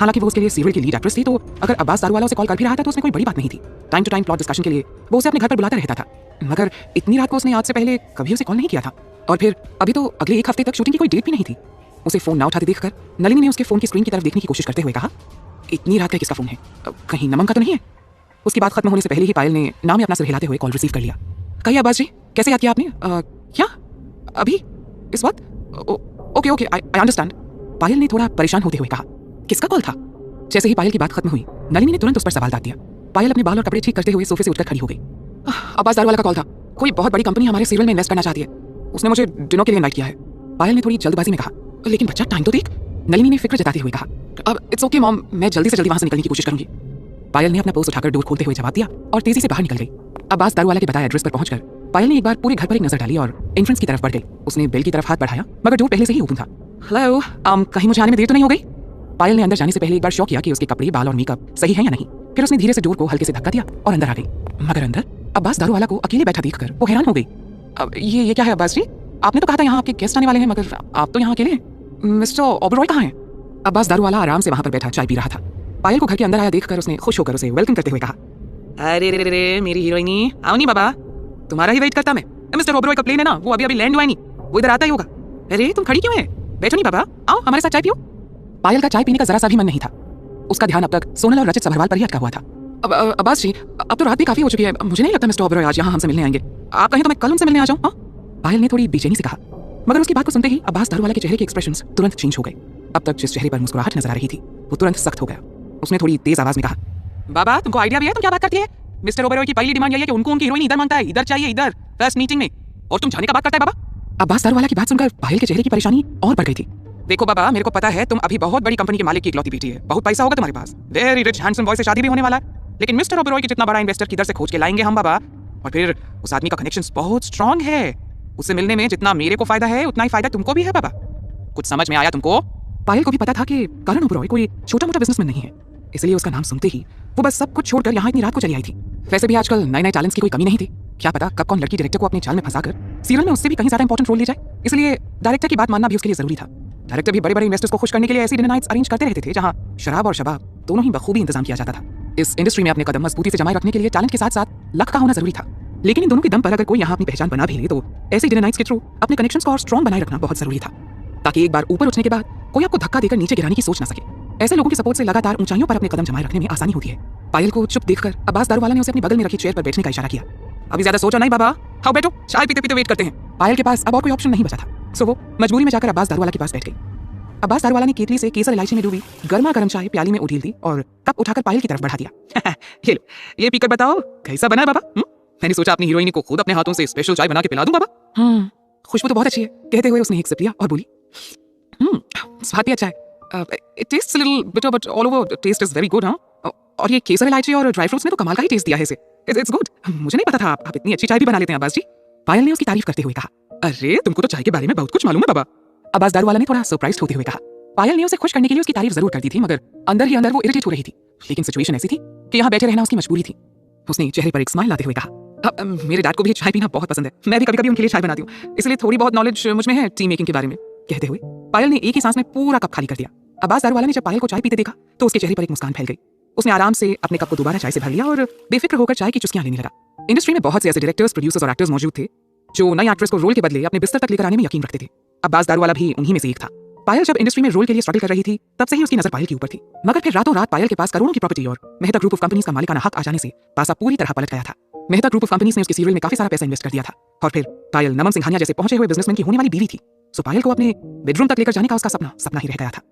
हालांकि वो उसके लिए सीरियल की लीड एक्ट्रेस थी, तो अगर अब्बास दारूवाला उसे कॉल कर भी रहा था तो उसमें कोई बड़ी बात नहीं थी। Time to time plot discussion के लिए वो उसे अपने घर पर बुलाता रहता था, मगर इतनी रात को उसने आज से पहले कभी उसे कॉल नहीं किया था। और फिर अभी तो अगले 1 हफ्ते तक शूटिंग की कोई डेट भी नहीं थी। उसे फोन ना उठाते देखकर नलिनी ने उसके फोन की स्क्रीन की तरफ देखने की कोशिश करते हुए कहा, इतनी रात का किसका फोन है? कहीं नमन का तो नहीं है? उसकी बात खत्म होने से पहले ही पायल ने नाम में अपना सिर हिलाते हुए कॉल रिसीव कर लिया। कहिए अब्बास जी, कैसे याद किया आपने? क्या अभी इस वक्त? Okay I understand. पायल ने थोड़ा परेशान होते हुए कहा, किसका कॉल था? जैसे ही पायल की बात खत्म हुई नलिनी ने तुरंत उस पर सवाल दाग दिया। पायल अपने बाल और कपड़े ठीक करते हुए सोफे से उठकर खड़ी हो गई। अब्बास दारूवाला का कॉल था, कोई बहुत बड़ी कंपनी हमारे सीरियल में इन्वेस्ट करना चाहती है, उसने मुझे डिनर के लिए इनवाइट किया है। पायल ने थोड़ी जल्दबाजी में कहा, लेकिन बच्चा टाइम तो देख। नलिनी ने फिक्र जताते हुए कहा, अब इट्स ओके मॉम, मैं जल्दी से जल्दी वहां से निकलने की कोशिश करूंगी। पायल ने अपना पर्स उठाकर डोर खोलते हुए जवाब दिया और तेजी से बाहर निकल गई। अब्बास दारूवाला के बताए एड्रेस पर पहुंचकर पायल ने एक बार पूरे घर पर एक नजर डाली और एंट्रेंस की तरफ बढ़ गई। उसने बेल की तरफ हाथ बढ़ाया, मगर डोर पहले से ही ओपन था। हेलो, कहीं मुझे आने में देर तो नहीं हो गई? पायल ने अंदर जाने से पहले एक बार शौक किया कि उसके कपड़े, बाल और मेकअप सही है या नहीं। फिर उसने धीरे से डोर को हल्के से धक्का दिया और अंदर आ गई। मगर अंदर अब्बास दारूवाला को अकेले बैठा देखकर वो हैरान हो गई। अब ये क्या है अब्बास जी? आपने तो कहा था यहाँ आपके गेस्ट आने वाले हैं, मगर आप तो यहाँ अकेले हैं। मिस्टर ओबरॉय कहाँ हैं? अब्बास दारूवाला आराम से वहां पर बैठा चाय पी रहा था। पायल को घर के अंदर आया देखकर उसने खुश होकर उसे वेलकम करते हुए कहा, अरे रे रे रे मेरी हीरोइनी, आओ नहीं बाबा, तुम्हारा ही वेट करता मैं। मिस्टर ओबरॉय का प्लेन है ना, वो अभी लैंड हुआ नहीं, वो इधर आता ही होगा। अरे तुम खड़ी क्यों है? बैठो नहीं बाबा, आओ हमारे साथ चाय पियो। पायल का चाय पीने का जरा सा भी मन नहीं था। उसका ध्यान अब तक सोनल और रचित सभरवाल पर ही अटका हुआ था। अब अब्बास जी, अब तो रात भी काफी हो चुकी है, मुझे नहीं लगता मिस्टर ओबरॉय आज यहाँ हमसे मिलने आएंगे। आप कहें तो मैं कल उनसे मिलने आ जाऊँ? पायल ने थोड़ी बेचैनी से कहा, मगर उसकी बात को सुनते ही अब्बास दारूवाला के चेहरे के एक्सप्रेशंस तुरंत चेंज हो गए। अब तक जिस चेहरे पर मुस्कुराहट नजर आ रही थी वो तुरंत सख्त हो गया। उसने थोड़ी तेज आवाज में कहा, बाबा तुमको आइडिया भी है? तुम क्या बात करती है? मिस्टर ओबरॉय की पहली डिमांड यही है कि उनको उनकी हीरोइन इधर मांगता है, इधर चाहिए, इधर फर्स्ट मीटिंग में, और तुम जाने का बात करता है बाबा। अब्बास दारूवाला की बात सुनकर पायल के चेहरे की परेशानी और बढ़ गई थी। देखो बाबा, मेरे को पता है तुम अभी बहुत बड़ी कंपनी के मालिक की इकलौती बेटी है, बहुत पैसा होगा तुम्हारे पास, वेरी रिच हैंडसम बॉय से शादी भी होने वाला है, लेकिन मिस्टर ओबरॉय के जितना बड़ा इन्वेस्टर किधर से खोज के लाएंगे हम बाबा? और फिर उस आदमी का कनेक्शंस बहुत स्ट्रांग है, उससे मिलने में जितना मेरे को फायदा है उतना ही फायदा तुमको भी है बाबा। कुछ समझ में आया तुमको? पायल को भी पता था कि करण ओबरॉय कोई छोटा मोटा बिजनेसमैन नहीं है, इसलिए उसका नाम सुनते ही वो बस सब कुछ छोड़कर यहाँ इतनी रात को चली आई थी। वैसे भी आजकल नए नए टैलेंट्स की कोई कमी नहीं थी, क्या पता कब कौन लड़की डायरेक्टर को अपने चाल में फंसाकर सीरियल में उससे भी कहीं ज्यादा इंपॉर्टेंट रोल ले जाए, इसलिए डायरेक्टर की बात मानना भी उसके लिए जरूरी था। डायरेक्टर भी बड़े बड़े इन्वेस्टर्स को खुश करने के लिए ऐसी डिनर नाइट्स अरेंज करते रहते थे जहां शराब और शबाब दोनों ही बखूबी इंतजाम किया जाता था। इस इंडस्ट्री में अपने कदम मजबूती से जमाए रखने के लिए टैलेंट के साथ साथ लक का होना जरूरी था, लेकिन इन दोनों के दम पर अगर कोई यहाँ अपनी पहचान बना भी ले तो ऐसे डिनर नाइट्स के थ्रू अपने कनेक्शंस को और स्ट्रॉन्ग बनाए रखना बहुत जरूरी था, ताकि एक बार ऊपर उठने के बाद कोई आपको धक्का देकर नीचे गिराने की सोच ना सके। ऐसे लोगों के सपोर्ट से लगातार ऊंचाइयों पर अपने कदम जमाए रखने में आसानी होती है। पायल को चुप देखकर अब्बास दारूवाला ने उसे अपनी बगल में रखी चेयर पर बैठने का इशारा किया। अभी ज्यादा सोचो नहीं बाबा, आओ बैठो, चाय पीते पीते वेट करते हैं। पायल के पास अब और कोई ऑप्शन नहीं बचा था, सो वो मजबूरी में जाकर अब्बास दारूवाला के पास बैठ गई। अब्बास दारूवाला ने केतली से केसर इलायची में डूबी गर्मा गर्म चाय प्याली में उठील दी और कप उठाकर पायल की तरफ बढ़ा दिया। ये लो, ये पीकर बताओ कैसा बना है बाबा? मैंने सोचा अपनी हीरोइन को खुद अपने हाथों से स्पेशल चाय बना के पिला दूं बाबा। खुशबू तो बहुत अच्छी है, कहते हुए उसने एक सिप लिया और बोली, स्वाद भी अच्छा है, it tastes a little bitter but all over the taste is very good, हाँ। और ये केसर इलायची और ड्राई फ्रूट्स ने तो कमाल का ही टेस्ट दिया है इसे, it's good। मुझे नहीं पता था आप इतनी अच्छी चाय भी बना लेते हैं अब्बास जी। पायल ने उसकी तारीफ करते हुए कहा, अरे तुमको तो चाय के बारे में बहुत कुछ मालूम है बाबा। अब्बास दारूवाला ने थोड़ा सरप्राइज होते हुए कहा। पायल ने उसे खुश करने के लिए उसकी तारीफ जरूर कर दी थी, मगर अंदर ही अंदर वो इरिटेट हो रही थी, लेकिन सिचुएशन ऐसी थी कि यहाँ बैठे रहना उसकी मजबूरी थी। उसने चेहरे पर एक स्माइल लाते हुए कहा, मेरे डैड को भी चाय पीना बहुत पसंद है, मैं भी कभी कभी उनके लिए चाय बनाती हूँ, इसलिए थोड़ी बहुत नॉलेज मुझ में है टी मेकिंग के बारे में। कहते हुए पायल ने एक ही सांस में पूरा कप खाली कर दिया। अब्बास दारूवाला ने जब पायल को चाय पीते देखा तो उसके चेहरे पर एक मुस्कान फैल गई। उसने आराम से अपने कप को दोबारा चाय से भर लिया और बेफिक्र होकर चाय की चुस्कियां लेने लगा। इंडस्ट्री में बहुत से ऐसे डायरेक्टर्स, प्रोड्यूसर्स और एक्टर्स मौजूद थे जो नई एक्ट्रेस को रोल के बदले अपने बिस्तर तक लेकर आने में यकीन रखते थे। अब्बास दारूवाला भी उन्हीं में से एक था। पायल जब इंडस्ट्री में रोल के लिए स्ट्रगल कर रही थी तब से ही उसकी नजर पायल के ऊपर थी, मगर फिर रातों रात पायल के पास करोड़ों की प्रॉपर्टी और मेहता ग्रुप ऑफ कंपनीज का मालिकाना हक आ जाने से पासा पूरी तरह पलट गया था। मेहता ग्रुप ऑफ कंपनीज ने उसके सीरियल में काफी सारा पैसा इन्वेस्ट कर दिया था और फिर पायल नमन सिंघानिया जैसे पहुंचे हुए बिजनेसमैन की होने वाली बीवी थी, सो पायल को अपने बेडरूम तक लेकर जाने का उसका सपना ही रह गया था।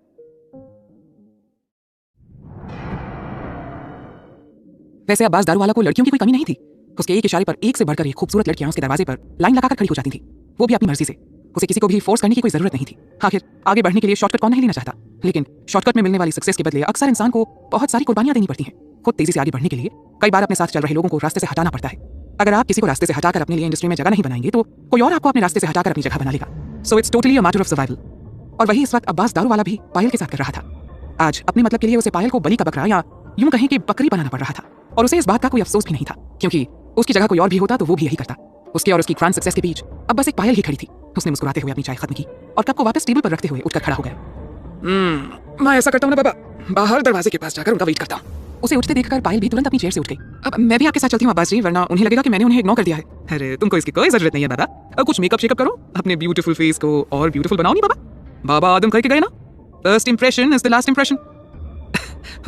वैसे अब्बास दारूवाला को लड़कियों की कोई कमी नहीं थी। उसके एक इशारे पर एक से बढ़कर एक खूबसूरत लड़कियां उसके दरवाजे पर लाइन लगाकर खड़ी हो जाती थी, वो भी अपनी मर्जी से। उसे किसी को भी फोर्स करने की कोई जरूरत नहीं थी। आखिर आगे बढ़ने के लिए शॉर्टकट कौन नहीं लेना चाहता, लेकिन शॉर्टकट में मिलने वाली सक्सेस के बदले अक्सर इंसान को बहुत सारी कुर्बानियां देनी पड़ती हैं। खुद तेजी से आगे बढ़ने के लिए कई बार अपने साथ चल रहे लोगों को रास्ते से हटाना पड़ता है। अगर आप किसी को रास्ते से हटाकर अपने लिए इंडस्ट्री में जगह नहीं बनाएंगे तो कोई और आपको अपने रास्ते से हटाकर अपनी जगह बना लेगा। So it's totally a matter of survival. और वही इस वक्त अब्बास दारूवाला भी पायल के साथ कर रहा था। आज अपने मतलब के लिए उसे पायल को बलि का बकरा या यूं कहें कि बकरी बनाना पड़ रहा था, और उसे इस बात का कोई अफसोस भी नहीं था, क्योंकि उसकी जगह कोई और भी होता तो वो भी यही करता। उसके और उसकी ग्रैंड सक्सेस के बीच अब बस एक पायल ही खड़ी थी। उसने मुस्कुराते हुए अपनी चाय खत्म की और कप को वापस टेबल पर रखते हुए उठकर खड़ा हो गया। मैं ऐसा करता हूँ ना बाबा, बाहर दरवाजे के पास जाकर उनका वेट करता हूँ। उसे उठते देखकर पायल भी तुरंत अपनी चेयर से उठ गई। अब मैं भी आपके साथ चलती हूँ अब्बास जी, वरना उन्हें लगेगा कि मैंने उन्हें इग्नोर कर दिया है। अरे तुमको इसकी कोई जरूरत नहीं है दादा, अब कुछ मेकअप शेकअप करो, अपने ब्यूटीफुल फेस को और ब्यूटीफुल बनाओ। नहीं बाबा, बाबा आदम करके गए ना, first impression is the last impression.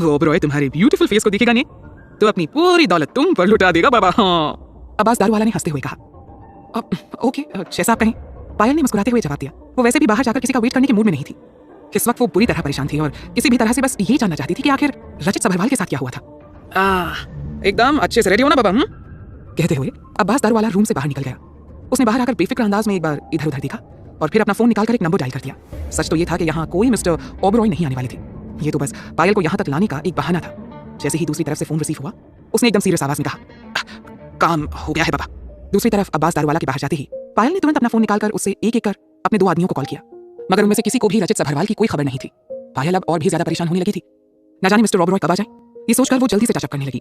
Oberoi तुम्हारे ब्यूटीफुल फेस को देखेगा नहीं तो अपनी पूरी दौलत तुम पर लुटा देगा बाबा। हाँ, अब्बास दारू वाला ने हंसते हुए कहा। ओके, जैसा आप कहें, पायल ने मुस्कुराते हुए जवाब दिया। वो वैसे भी बाहर जाकर किसी का वेट करने के मूड में नहीं थी। इस वक्त वो बुरी तरह परेशान थी और किसी भी तरह से बस ये जानना चाहती थी कि आखिर रचित सभरवाल के साथ क्या हुआ था। एकदम अच्छे से रेडी हो ना बाबा। कहते हुए अब्बास दारू वाला रूम से बाहर निकल गया। उसने बाहर आकर बेफिक्र अंदाज में एक बार इधर उधर देखा और फिर अपना फोन निकालकर एक नंबर डायल कर दिया। सच तो ये था कि यहाँ कोई मिस्टर ओबरॉय नहीं आने वाले थे। ये तो बस पायल को यहाँ तक लाने का एक बहाना था। जैसे ही दूसरी तरफ से फोन रिसीव हुआ, उसने एकदम सीरियस आवाज में कहा, काम हो गया है बाबा। दूसरी तरफ अब्बास दारू वाला के बाहर जाते ही पायल ने तुरंत अपना फोन निकालकर उससे एक एक कर अपने 2 आदमियों को कॉल किया, मगर उनमें से किसी को भी रचित सभरवाल की कोई खबर नहीं थी। पायल अब और भी ज्यादा परेशान होने लगी थी। न जाने मिस्टर ओबरॉय कब आ जाए, ये सोचकर वो जल्दी से टचअप करने लगी।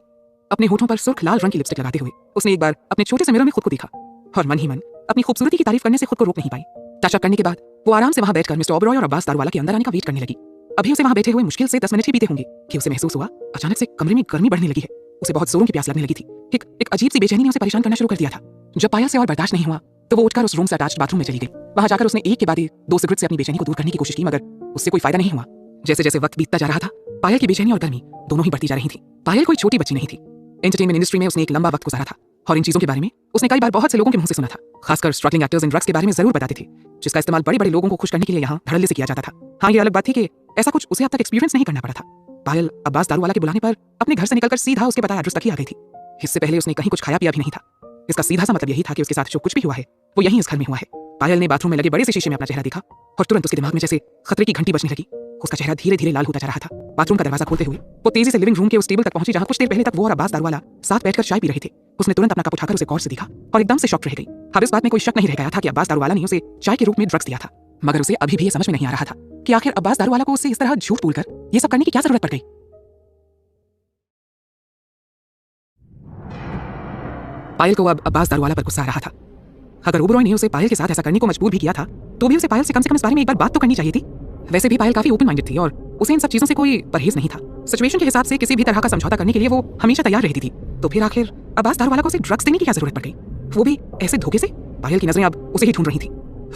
अपने होठों पर सुर्ख लाल रंग की लिपस्टिक लगाते हुए उसने एक बार अपने छोटे से मिरर में खुद को देखा और मन ही मन अपनी खूबसूरती की तारीफ करने से खुद को रोक नहीं पाई। टचअप करने के बाद वो आराम से वहां बैठकर मिस्टर ओबरॉय और अब्बास दारू वाला के अंदर आने का वेट करने लगी। अभी उसे वहां बैठे हुए मुश्किल से 10 मिनट ही बीते होंगे कि उसे महसूस हुआ अचानक से कमरे में गर्मी बढ़ने लगी है। उसे बहुत जोरों की प्यास लगने लगी थी। एक अजीब सी बेचैनी ने उसे परेशान करना शुरू कर दिया था। जब पायल से और बर्दाश्त नहीं हुआ तो वो उठकर उस रूम से अटैच्ड बाथरूम में चली गई। वहां जाकर उसने एक के बाद 2 सिगरेट से अपनी बेचैनी को दूर करने की कोशिश की, मगर उससे कोई फायदा नहीं हुआ। जैसे जैसे वक्त बीतता जा रहा था, पायल की बेचैनी और गर्मी दोनों ही बढ़ती जा रही थी। पायल कोई छोटी बच्ची नहीं थी। एंटरटेनमेंट इंडस्ट्री में उसने एक लंबा वक्त गुजारा था और इन चीजों के बारे में उसने कई बार बहुत से लोगों के मुंह से सुना था। खासकर स्ट्रगलिंग एक्टर्स इन ड्रग्स के बारे में जरूर बताते थे, जिसका इस्तेमाल बड़े बड़े लोगों को खुश करने के लिए यहाँ धड़ल्ले से किया जाता था। हाँ, ये अलग बात थी कि ऐसा कुछ उसे अब तक एक्सपीरियंस नहीं करना पड़ा था। पायल अब्बास दारू वाला के बुलाने पर अपने घर से निकलकर सीधा उसके बताए एड्रेस तक ही आ गई थी। इससे पहले उसने कहीं कुछ खाया पिया भी नहीं था। इसका सीधा सा मतलब यही था कि उसके साथ जो कुछ भी हुआ है वो यहीं इस घर में हुआ है। पायल ने बाथरूम में लगे बड़े से शीशे में अपना चेहरा देखा और तुरंत उसके दिमाग में जैसे खतरे की घंटी बजने लगी। उसका चेहरा धीरे धीरे लाल होता जा रहा था। बाथरूम का दरवाजा खोलते हुए वो तेजी से लिविंग रूम के उस टेबल तक पहुंची जहां कुछ देर पहले तक वो और अब्बास दारू वाला साथ बैठकर चाय पी रहे थे। उसने तुरंत अपना कप उठाकर उसे गौर से देखा और एकदम से शॉक रह गई। अब इस बात में कोई शक नहीं रह गया था कि अब्बास दारू वाला ने उसे चाय के रूप में ड्रग्स दिया था, मगर उसे अभी भी ये समझ में नहीं आ रहा था कि आखिर अब्बास दारू वाला को उससे इस तरह झूठ बोलकर ये सब करने की क्या जरूरत पड़ गई। पायल को अब अब्बास दारू वाला पर गुस्सा आ रहा था। अगर ओबरॉय ने उसे पायल के साथ ऐसा करने को मजबूर भी किया था तो भी उसे पायल से कम इस बारे में एक बार बात तो करनी चाहिए थी। वैसे भी पायल काफी ओपन माइंडेड थी और उसे इन सब चीजों से कोई परहेज नहीं था। सिचुएशन के हिसाब से किसी भी तरह का समझौता करने के लिए वो हमेशा तैयार रहती थी। तो फिर आखिर अब्बास दारू वाला को उसे ड्रग्स देने की क्या जरूरत पड़ गई, वो भी ऐसे धोखे से? पायल की नजरें अब उसे ही ढूंढ रही थी।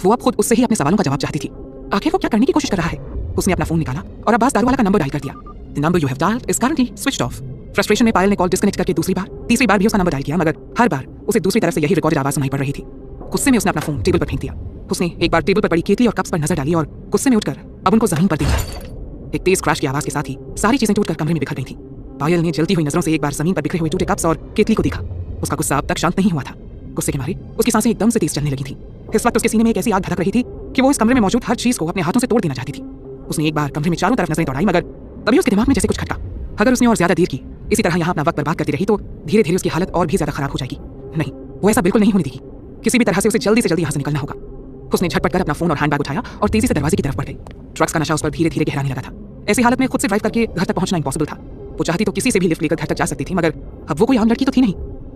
वो अब खुद उससे ही अपने सवालों का जवाब चाहती थी। आखिर वो क्या करने की कोशिश कर रहा है? उसने अपना फोन निकाला और अब्बास दारू वाला का नंबर डायल कर दिया। The number you have dialled is currently switched off. Frustration में पायल ने कॉल डिस्कनेक्ट करके दूसरी बार, तीसरी बार भी उसका नंबर डायल किया, मगर हर बार उसे दूसरी तरफ से यही रिकॉर्डेड आवाज सुनाई पड़ रही थी। गुस्से में उसने अपना फोन टेबल पर फेंक दिया। उसने एक बार टेबल पर पड़ी केतली और कप्स पर नजर डाली और गुस्से में उठकर अब उनको जमीन पर देखा। एक तेज क्रैश की आवाज के साथ ही सारी चीजें टूटकर कमरे में बिखर गई थी। पायल ने जलती हुई नजरों से एक बार जमीन पर बिखरे हुए टूटे कप्स और केतली को देखा। उसका गुस्सा अब तक शांत नहीं हुआ था। गुस्से के मारे उसकी सांसें एकदम से तेज चलने लगी थी। इस वक्त उसके सीने में एक ऐसी आग धड़क रही थी कि वो इस कमरे में मौजूद हर चीज को अपने हाथों से तोड़ देना चाहती थी। उसने एक बार कमरे में चारों तरफ नजरें दौड़ाई, मगर तभी उसके दिमाग में जैसे कुछ खटका। अगर उसने और ज्यादा देर की इसी तरह यहाँ अपना वक्त बर्बाद करती रही तो धीरे धीरे उसकी हालत और भी ज्यादा खराब हो जाएगी। नहीं, वो ऐसा बिल्कुल नहीं होने देगी। किसी भी तरह से उसे जल्दी यहाँ से निकलना होगा। उसने झटपट कर अपना फोन और हैंडबैग उठाया और तेजी से दरवाजे की तरफ बढ़ गई। ड्रग्स का नशा उस पर धीरे धीरे गहराने लगा था। ऐसी हालत में खुद से ड्राइव करके घर तक पहुंचना इम्पॉसिबल था। वो चाहती तो किसी से भी लिफ्ट लेकर घर तक जा सकती थी, मगर अब वो कोई आम लड़की तो थी नहीं।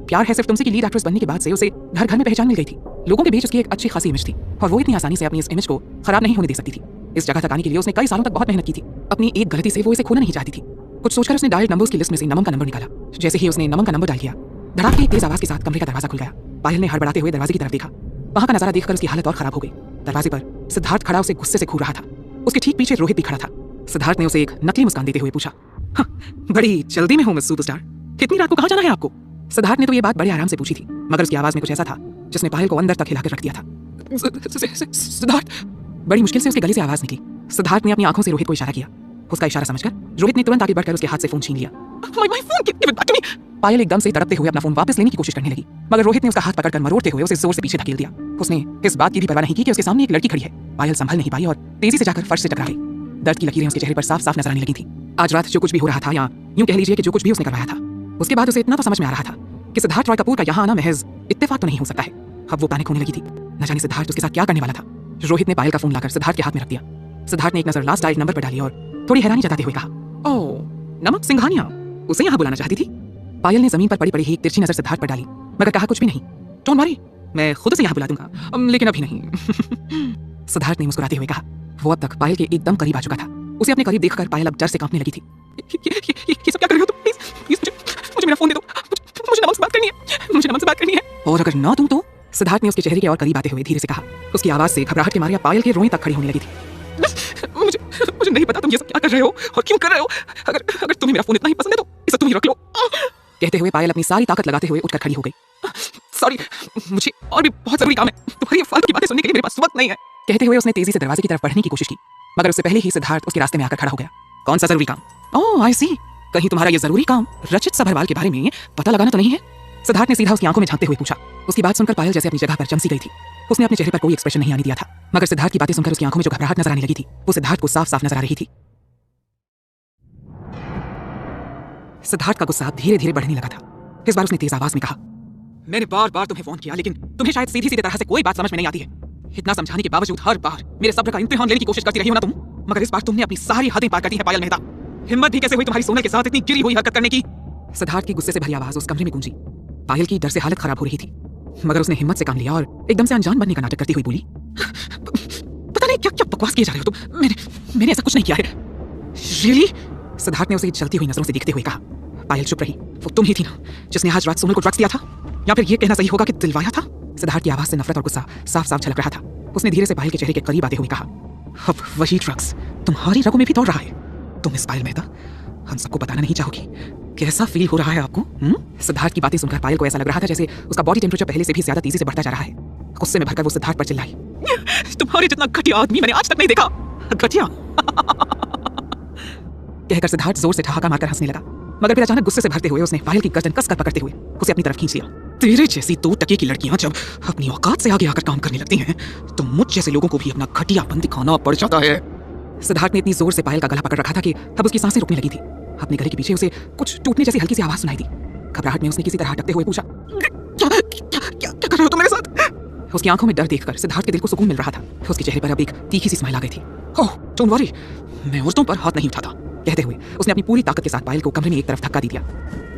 प्यार है सिर्फ तुमसे की लीड एक्ट्रेस बनने के बाद से उसे घर घर में पहचान मिल गई थी। लोगों के बीच उसकी एक अच्छी खासी इमेज थी और वो इतनी आसानी से अपनी इस इमेज को खराब नहीं होने दे सकती थी। इस जगह तक आने के लिए उसने कई सालों तक बहुत मेहनत की थी। अपनी एक गलती से वो इसे खोना नहीं चाहती थी। कुछ सोचकर उसने डायल नंबर्स की लिस्ट में से नमन का नंबर निकाला। जैसे ही उसने नमन का नंबर डायल किया, धड़ाक की तेज आवाज के साथ कमरे का दरवाजा खुल गया। पायल ने हड़बड़ाते हुए दरवाजे की तरफ देखा। वहां का नजारा देखकर उसकी हालत और खराब हो गई। दरवाजे पर सिद्धार्थ खड़ा उसे गुस्से से घूर रहा था। उसके ठीक पीछे रोहित भी खड़ा था। सिद्धार्थ ने उसे एक नकली मुस्कान देते हुए पूछा, बड़ी जल्दी में हो मिस सुपरस्टार, कितनी रात को कहाँ जाना है आपको? सिद्धार्थ ने तो ये बात बड़े आराम से पूछी थी, मगर उसकी आवाज में कुछ ऐसा था जिसने पायल को अंदर तक हिलाकर रख दिया था। सिद्धार्थ, बड़ी मुश्किल से उसके गले से आवाज निकली। सिद्धार्थ ने अपनी आंखों से रोहित को इशारा किया। उसका इशारा समझकर रोहित ने तुरंत आगे बढ़कर उसके हाथ से फोन छीन लिया। पायल एकदम से तड़पते हुए अपना फोन वापस लेने की कोशिश करने लगी, मगर रोहित ने उसका हाथ पकड़कर मरोड़ते हुए उसे जोर से पीछे धकेल दिया। उसने इस बात की भी परवाह नहीं की कि उसके सामने एक लड़की खड़ी है। पायल संभल नहीं पाई और तेजी से जाकर फर्श से टकरा गई। दर्द की लकीरें उसके चेहरे पर साफ साफ नजर आने लगी थी। आज रात जो कुछ भी हो रहा था, या यूं कह लीजिए कि जो कुछ भी उसने करवाया था, उसके बाद उसे इतना तो समझ में आ रहा था कि सिद्धार्थ रॉय कपूर का यहाँ आना महज इत्तेफाक तो नहीं हो सकता है। अब वो पैनिक होने लगी थी। न जाने सिद्धार्थ उसके साथ क्या करने वाला था। रोहित ने पायल का फोन लाकर सिद्धार्थ के हाथ में रख दिया। सिद्धार्थ ने एक नजर लास्ट डायल नंबर पर डाली और थोड़ी हैरानी जताते हुए कहा, ओह, नमक सिंघानिया, उसे यहाँ बुलाना चाहती थी? पायल ने जमीन पर पड़ी पड़ी एक तिरछी नजर सिद्धार्थ पर डाली, मगर कहा कुछ भी नहीं। डोंट वरी, मैं खुद से यहाँ बुला दूंगा, लेकिन अभी नहीं। सिद्धार्थ ने मुस्कुराते हुए कहा। वो अब तक पायल के एकदम करीब आ चुका था। उसे अपने करीब देखकर पायल अब डर से कांपने लगी थी। ये सब क्या कर रहे हो तुम? प्लीज मुझे मेरा फोन दे दो। मुझे नमन से बात करनी है, मुझे नमन से बात करनी है। और अगर ना तुम तो, सिद्धार्थ ने उसके चेहरे के और करीब आते हुए धीरे से कहा। उसकी आवाज से घबराहट के मारे पायल के रोएं तक खड़ी होने लगी थी। मुझे नहीं पता तुम ये सब क्या कर रहे हो और क्यों कर रहे हो। अगर तुम्हें मेरा फोन इतना ही पसंद है तो इसे तुम ही रख लो। कहते हुए पायल अपनी सारी ताकत लगाते हुए उठकर खड़ी हो गई। सॉरी, मुझे और भी बहुत जरूरी काम है, तुम्हारी ये फालतू की बातें सुनने के लिए मेरे पास वक्त नहीं है। कहते हुए उसने तेजी से दरवाजे की तरफ बढ़ने की कोशिश की, मगर उससे पहले ही सिद्धार्थ उसके रास्ते में आकर खड़ा हो गया। कौन सा जरूरी काम? ओह आई सी, कहीं तुम्हारा ये जरूरी काम रचित सभरवाल के बारे में पता लगाना तो नहीं है? सिद्धार्थ ने सीधा उसकी आंखों में झांकते हुए पूछा। उसकी बात सुनकर पायल जैसे अपनी जगह पर चमसी गई थी। उसने अपने चेहरे पर कोई एक्सप्रेशन नहीं आने दिया था, मगर सिद्धार्थ की बातें सुनकर उसकी आंखों में जो घबराहट नजर आने लगी थी वो सिद्धार्थ को साफ साफ नजर आ रही थी। सिद्धार्थ का गुस्सा धीरे धीरे बढ़ने लगा था। इस बार उसने तेज आवाज में कहा, मैंने बार बार तुम्हें फोन किया, लेकिन तुम्हें शायद सीधी सीधी तरह से कोई बात समझ में नहीं आती है। इतना समझाने के बावजूद हर बार मेरे सब्र का इम्तिहान लेने की कोशिश करती रही हो ना तुम, मगर इस बार तुमने अपनी सारी हदें पार कर दी है पायल मेहता। हिम्मत भी कैसे हुई तुम्हारी सोनल के साथ इतनी गिरी हुई हरकत करने की? सिद्धार्थ की गुस्से से भरी आवाज उस कमरे में गूंजी। पायल की डर से हालत खराब हो रही थी, मगर उसने हिम्मत से काम लिया और एकदम से अनजान बनने का नाटक करती हुई बोली, पता नहीं क्या क्या बकवास किए जा रहे हो तुम, मैंने ऐसा कुछ नहीं किया है। रियली? सिद्धार्थ ने उसे जलती हुई नजरों से देखते हुए कहा। पायल चुप रही। वो तुम ही थी ना जिसने आज रात सोनल को ड्रग्स दिया था, या फिर ये कहना सही होगा कि दिलवाया था? सिद्धार्थ की आवाज से नफरत और गुस्सा साफ साफ झलक रहा था। उसने धीरे से पायल के चेहरे के करीब आते हुए कहा, अब वही ड्रग्स तुम्हारी रगों में भी दौड़ रहा है। तुम इस पायल मेहता हम सबको बताना नहीं चाहोगी? कैसा फील हो रहा है आपको? सिद्धार्थ की बातें सुनकर पायल को ऐसा लग रहा था जैसे उसका बॉडी टेम्परेचर पहले से भी ज्यादा तेजी से बढ़ता जा रहा है। गुस्से में भरकर वो सिद्धार्थ पर चिल्लाई, तुम्हारे जितना घटिया आदमी मैंने आज तक नहीं देखा। घटिया? कहकर सिद्धार्थ जोर से ठहाका मारकर हंसने लगा, मगर फिर अचानक गुस्से से भरते हुए उसने पायल की गर्दन कसकर पकड़ते हुए उसे अपनी तरफ खींच लिया। तेरे जैसी 2 टके की लड़कियां जब अपनी औकात से आगे आकर काम करने लगती हैं तो मुझ जैसे लोगों को भी अपना घटियापन दिखाना पड़ जाता है। सिद्धार्थ ने इतनी जोर से पायल का गला पकड़ रखा था कि अब उसकी सांसें रुकने लगी थी। अपने गले के पीछे उसे कुछ टूटने जैसी हल्की सी आवाज सुनाई दी। घबराहट में उसने किसी तरह अटकते हुए पूछा, क्या कर रहे हो तुम मेरे साथ? उसकी आंखों में डर देखकर सिद्धार्थ के दिल को सुकून मिल रहा था। उसके चेहरे पर अब एक तीखी सी स्माइल आ गई थी। ओह डोंट वरी, मैं औरतों पर हाथ नहीं उठाता। कहते हुए उसने अपनी पूरी ताकत के साथ पायल को कमरे में एक तरफ धक्का दे दिया।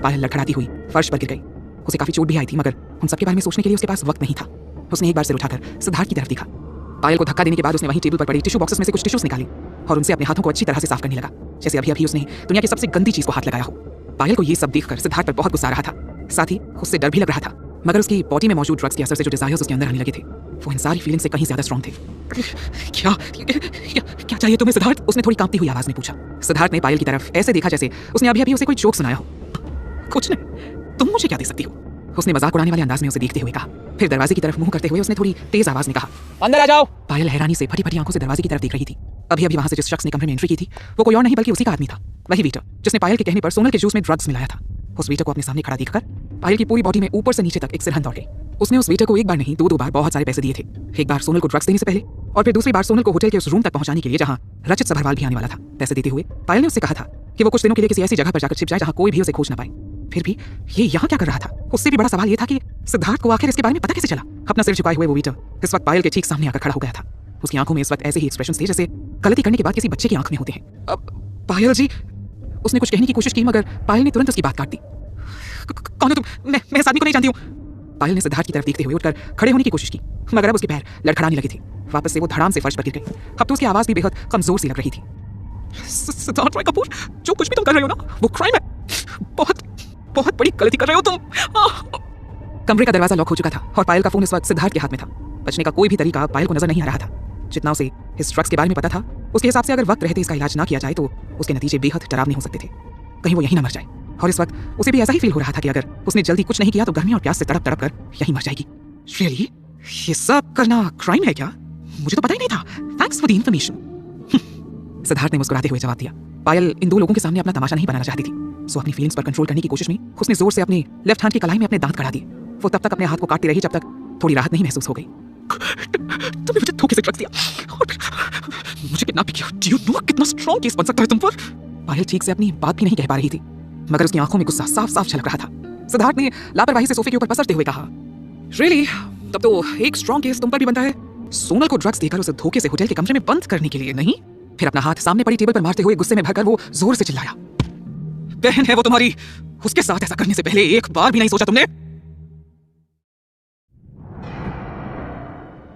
पायल लड़खड़ाती हुई फर्श पर गिर गई। उसे काफी चोट भी आई थी, मगर उन सबके बारे में सोचने के लिए उसके पास वक्त नहीं था। उसने एक बार सिर उठाकर सिद्धार्थ की तरफ देखा। पायल को धक्का देने के बाद उसने वहीं टेबल पर पड़ी टिश्यू बॉक्सेस में से कुछ टिश्यूज निकाली और उनसे अपने हाथों को अच्छी तरह से साफ करने लगा, जैसे अभी अभी उसने दुनिया की सबसे गंदी चीज को हाथ लगाया हो। पायल को ये सब देखकर सिद्धार्थ पर बहुत गुस्सा आ रहा था, साथ ही उससे डर भी लग रहा था, मगर उसकी बॉडी में मौजूद ड्रग्स के असर से जो डिजायर्स उसके अंदर आने लगे थे वो इन सारी फीलिंग से कहीं ज्यादा स्ट्रॉन्ग थे। क्या चाहिए तुम्हें सिद्धार्थ? उसने थोड़ी कांपती हुई आवाज में पूछा। सिद्धार्थ ने पायल की तरफ ऐसे देखा जैसे उसने अभी अभी उसे कोई जोक सुनाया हो। कुछ नहीं, तुम मुझे क्या दे सकती हो? उसने मजाक उड़ाने वाले अंदाज में उसे देखते हुए कहा। फिर दरवाजे की तरफ मुंह करते हुए उसने थोड़ी तेज आवाज में कहा, अंदर आ जाओ। पायल हैरानी से फटी फटी आंखों से दरवाजे की तरफ देख रही थी। अभी अभी वहां से जिस शख्स ने कमरे में एंट्री की थी वो कोई और नहीं बल्कि उसी का आदमी था, वही वेटर जिसने पायल के कहने पर सोनल के जूस में ड्रग्स मिलाया था। उस वेटर को अपने सामने खड़ा देखकर पायल की पूरी बॉडी में ऊपर से नीचे तक एक सिरहन दौड़ गई। उसने उस वेटर को एक बार नहीं 2 बार बहुत सारे पैसे दिए थे। एक बार सोनल को ड्रग्स देने से पहले और फिर दूसरी बार सोनल को होटल के उस रूम तक पहुंचाने के लिए जहां रचित सभरवाल भी आने वाला था। पैसे देते हुए पायल ने उससे कहा था कि वो कुछ दिनों के लिए किसी ऐसी जगह पर जाकर छिप जाए जहां कोई भी उसे खोज न पाए। फिर भी ये यहाँ क्या कर रहा था? उससे भी बड़ा सवाल ये था कि सिद्धार्थ को आखिर इसके बारे में पता कैसे चला? अपना सिर झुकाए हुए वो वेटर इस वक्त पायल के ठीक सामने आकर खड़ा हो गया था। उसकी आंखों में इस वक्त ऐसे ही एक्सप्रेशन थे जैसे गलती करने के बाद किसी बच्चे की आंख में होते हैं। अब पायल जी, उसने कुछ कहने की कोशिश की मगर पायल ने तुरंत उसकी बात काट दी। कौन हो तुम? मैं इस आदमी को नहीं जानती हूँ। पायल ने सिद्धार्थ की तरफ देखते हुए उठकर खड़े होने की कोशिश की, मगर अब उसके पैर लड़खड़ाने लगे थे। वापस से वो धड़ाम से फर्श पर गिर गई। अब तो उसकी आवाज भी बेहद कमजोर सी लग रही थी। सिद्धार्थ रॉय कपूर, जो कुछ भी तुम कर रहे हो ना वो क्राइम है। बहुत बहुत बड़ी गलती कर रहे हो तुम। कमरे का दरवाजा लॉक हो चुका था और पायल का फोन इस वक्त सिद्धार्थ के हाथ में था। बचने का कोई भी तरीका पायल को नजर नहीं आ रहा था। जितना उसे इस ड्रग्स के बारे में पता था उसके हिसाब से अगर वक्त रहते इसका इलाज ना किया जाए तो उसके नतीजे बेहद डरावने हो सकते थे। कहीं वो यहीं ना मर जाए। और इस वक्त उसे भी ऐसा ही फील हो रहा था कि अगर उसने जल्दी कुछ नहीं किया तो गर्मी और प्यास से तड़प तड़प कर यहीं मर जाएगी। रियली? ये सब करना क्राइम है क्या? मुझे तो पता ही नहीं था। Thanks for the information. Siddharth ने मुस्कुराते हुए जवाब दिया। पायल इन 2 लोगों के सामने अपना तमाशा नहीं बनाना चाहती थी, सो अपनी फीलिंग्स पर कंट्रोल करने की कोशिश में उसने जोर से अपनी लेफ्ट हैंड की कलाई में अपने दांत गड़ा दिए। वो तब तक अपने हाथ को काटती रही जब तक थोड़ी राहत नहीं महसूस हो गई। तुमने मुझे धोखे से ड्रग्स दिया और फिर मुझे किडनैप किया। डू यू नो कितना स्ट्रॉन्ग केस बन सकता है तुम पर? पायल ठीक से अपनी बात भी नहीं कह पा रही थी, मगर उसकी आंखों में गुस्सा साफ साफ झलक रहा था। सिद्धार्थ ने लापरवाही से सोफे के ऊपर पसरते हुए कहा, रियली? तब तो एक स्ट्रॉन्ग केस तुम पर भी बनता है। सोनल को ड्रग्स देकर उसे धोखे से होटल के कमरे में बंद करने के लिए नहीं? फिर अपना हाथ सामने पड़ी टेबल पर मारते हुए गुस्से में भरकर वो जोर से चिल्लाया, बहन है वो तुम्हारी, उसके साथ ऐसा करने से पहले एक बार भी नहीं सोचा तुमने?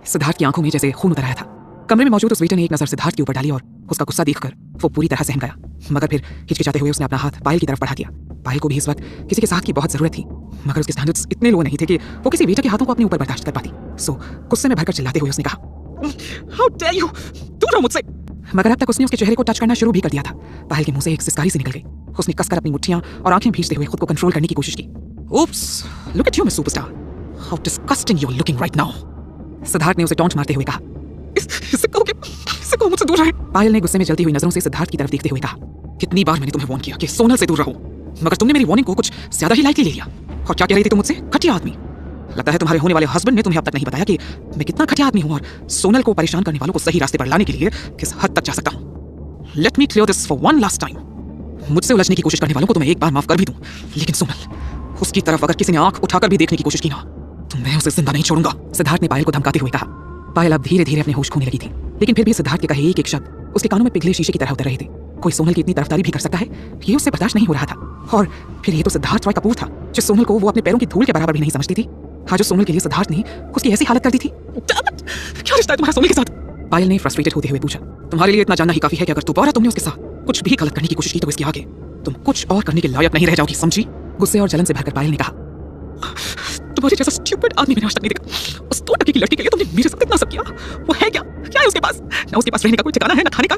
सिद्धार्थ की आंखों में जैसे खून उतर आया था। कमरे में मौजूद उस वेटर ने एक नजर सिद्धार्थ के ऊपर डाली और उसका गुस्सा देखकर वो पूरी तरह सहम गया, मगर फिर हिचकिचाते हुए उसने अपना हाथ पायल की तरफ बढ़ा दिया। पायल को भी इस वक्त किसी के साथ की बहुत जरूरत थी, मगर उसके स्टैंडर्ड्स इतने लो नहीं थे कि वो किसी वेटर के हाथों को अपने ऊपर बर्दाश्त कर पाती। सो गुस्से में भरकर चिल्लाते हुए उसने कहा, हाउ डेयर यू, दूर रहो मुझसे। मगर अब तक उसने उसके चेहरे को टच करना शुरू भी कर दिया था। पायल के मुंह से एक सिसकारी सी निकल गई। उसने कसकर अपनी मुट्ठियां और आंखें भींचते हुए खुद को कंट्रोल करने की कोशिश की। Oops, look at you miss superstar, how disgusting you are looking right now. Siddharth ने उसे टॉन्ट मारते हुए कहा, इससे कहो मुझसे दूर रहे। पायल ने गुस्से में जलती हुई नजरों से सिद्धार्थ की तरफ देखते हुए कहा, कितनी बार मैंने तुम्हें वार्न किया कि सोनल से दूर रहो, मगर तुमने मेरी वार्निंग को कुछ ज्यादा ही लाइटली ले लिया। और क्या कह रही थी तुम मुझसे? घटिया आदमी। लगता है तुम्हारे होने वाले हस्बैंड ने तुम्हें अब तक नहीं बताया कि मैं कितना घटिया आदमी हूं और सोनल को परेशान करने वालों को सही रास्ते पर लाने के लिए किस हद तक जा सकता हूं। Let me clear this for one last time. मुझसे उलझने की कोशिश करने वालों को तो मैं एक बार माफ कर भी दूं, लेकिन सोनल, उसकी तरफ अगर किसी ने आंख उठाकर भी देखने की कोशिश की ना, तो मैं उसे जिंदा नहीं छोड़ूंगा। सिद्धार्थ ने पायल को धमकाते हुए कहा। पायल अब धीरे धीरे अपने होश खोने लगी थी, लेकिन फिर भी सिद्धार्थ के कहे एक एक शब्द उसके कानों में पिघले शीशे की तरह उतर रहे थे। कोई सोनल की इतनी तरफदारी भी कर सकता है, ये उससे बर्दाश्त नहीं हो रहा था। और फिर ये तो सिद्धार्थ रॉय कपूर था, जिस सोनल को वो अपने पैरों की धूल के बराबर भी नहीं समझती थी। हाँ, जो सोनल के लिए सिद्धार्थ ने उसकी ऐसी हालत कर दी थी। क्या रिश्ता है तुम्हारा सोनल के साथ? पायल ने फ्रस्ट्रेटेड होते हुए पूछा। तुम्हारे लिए इतना जानना ही काफी है कि अगर दोबारा तुमने उसके साथ कुछ भी गलत करने की कोशिश की तो इसके आगे तुम कुछ और करने के लायक नहीं रह जाओगी, समझी? गुस्से और जलन से भरकर पायल ने कहा, तुम्हारे जैसा स्टूपिड आदमी मैंने आज तक नहीं देखा। उस 2 टके की लड़की के लिए तुमने मेरे साथ इतना सब किया। वो है क्या? क्या है उसके पास? ना उसके पास रहने का कोई ठिकाना है, ना खाने का।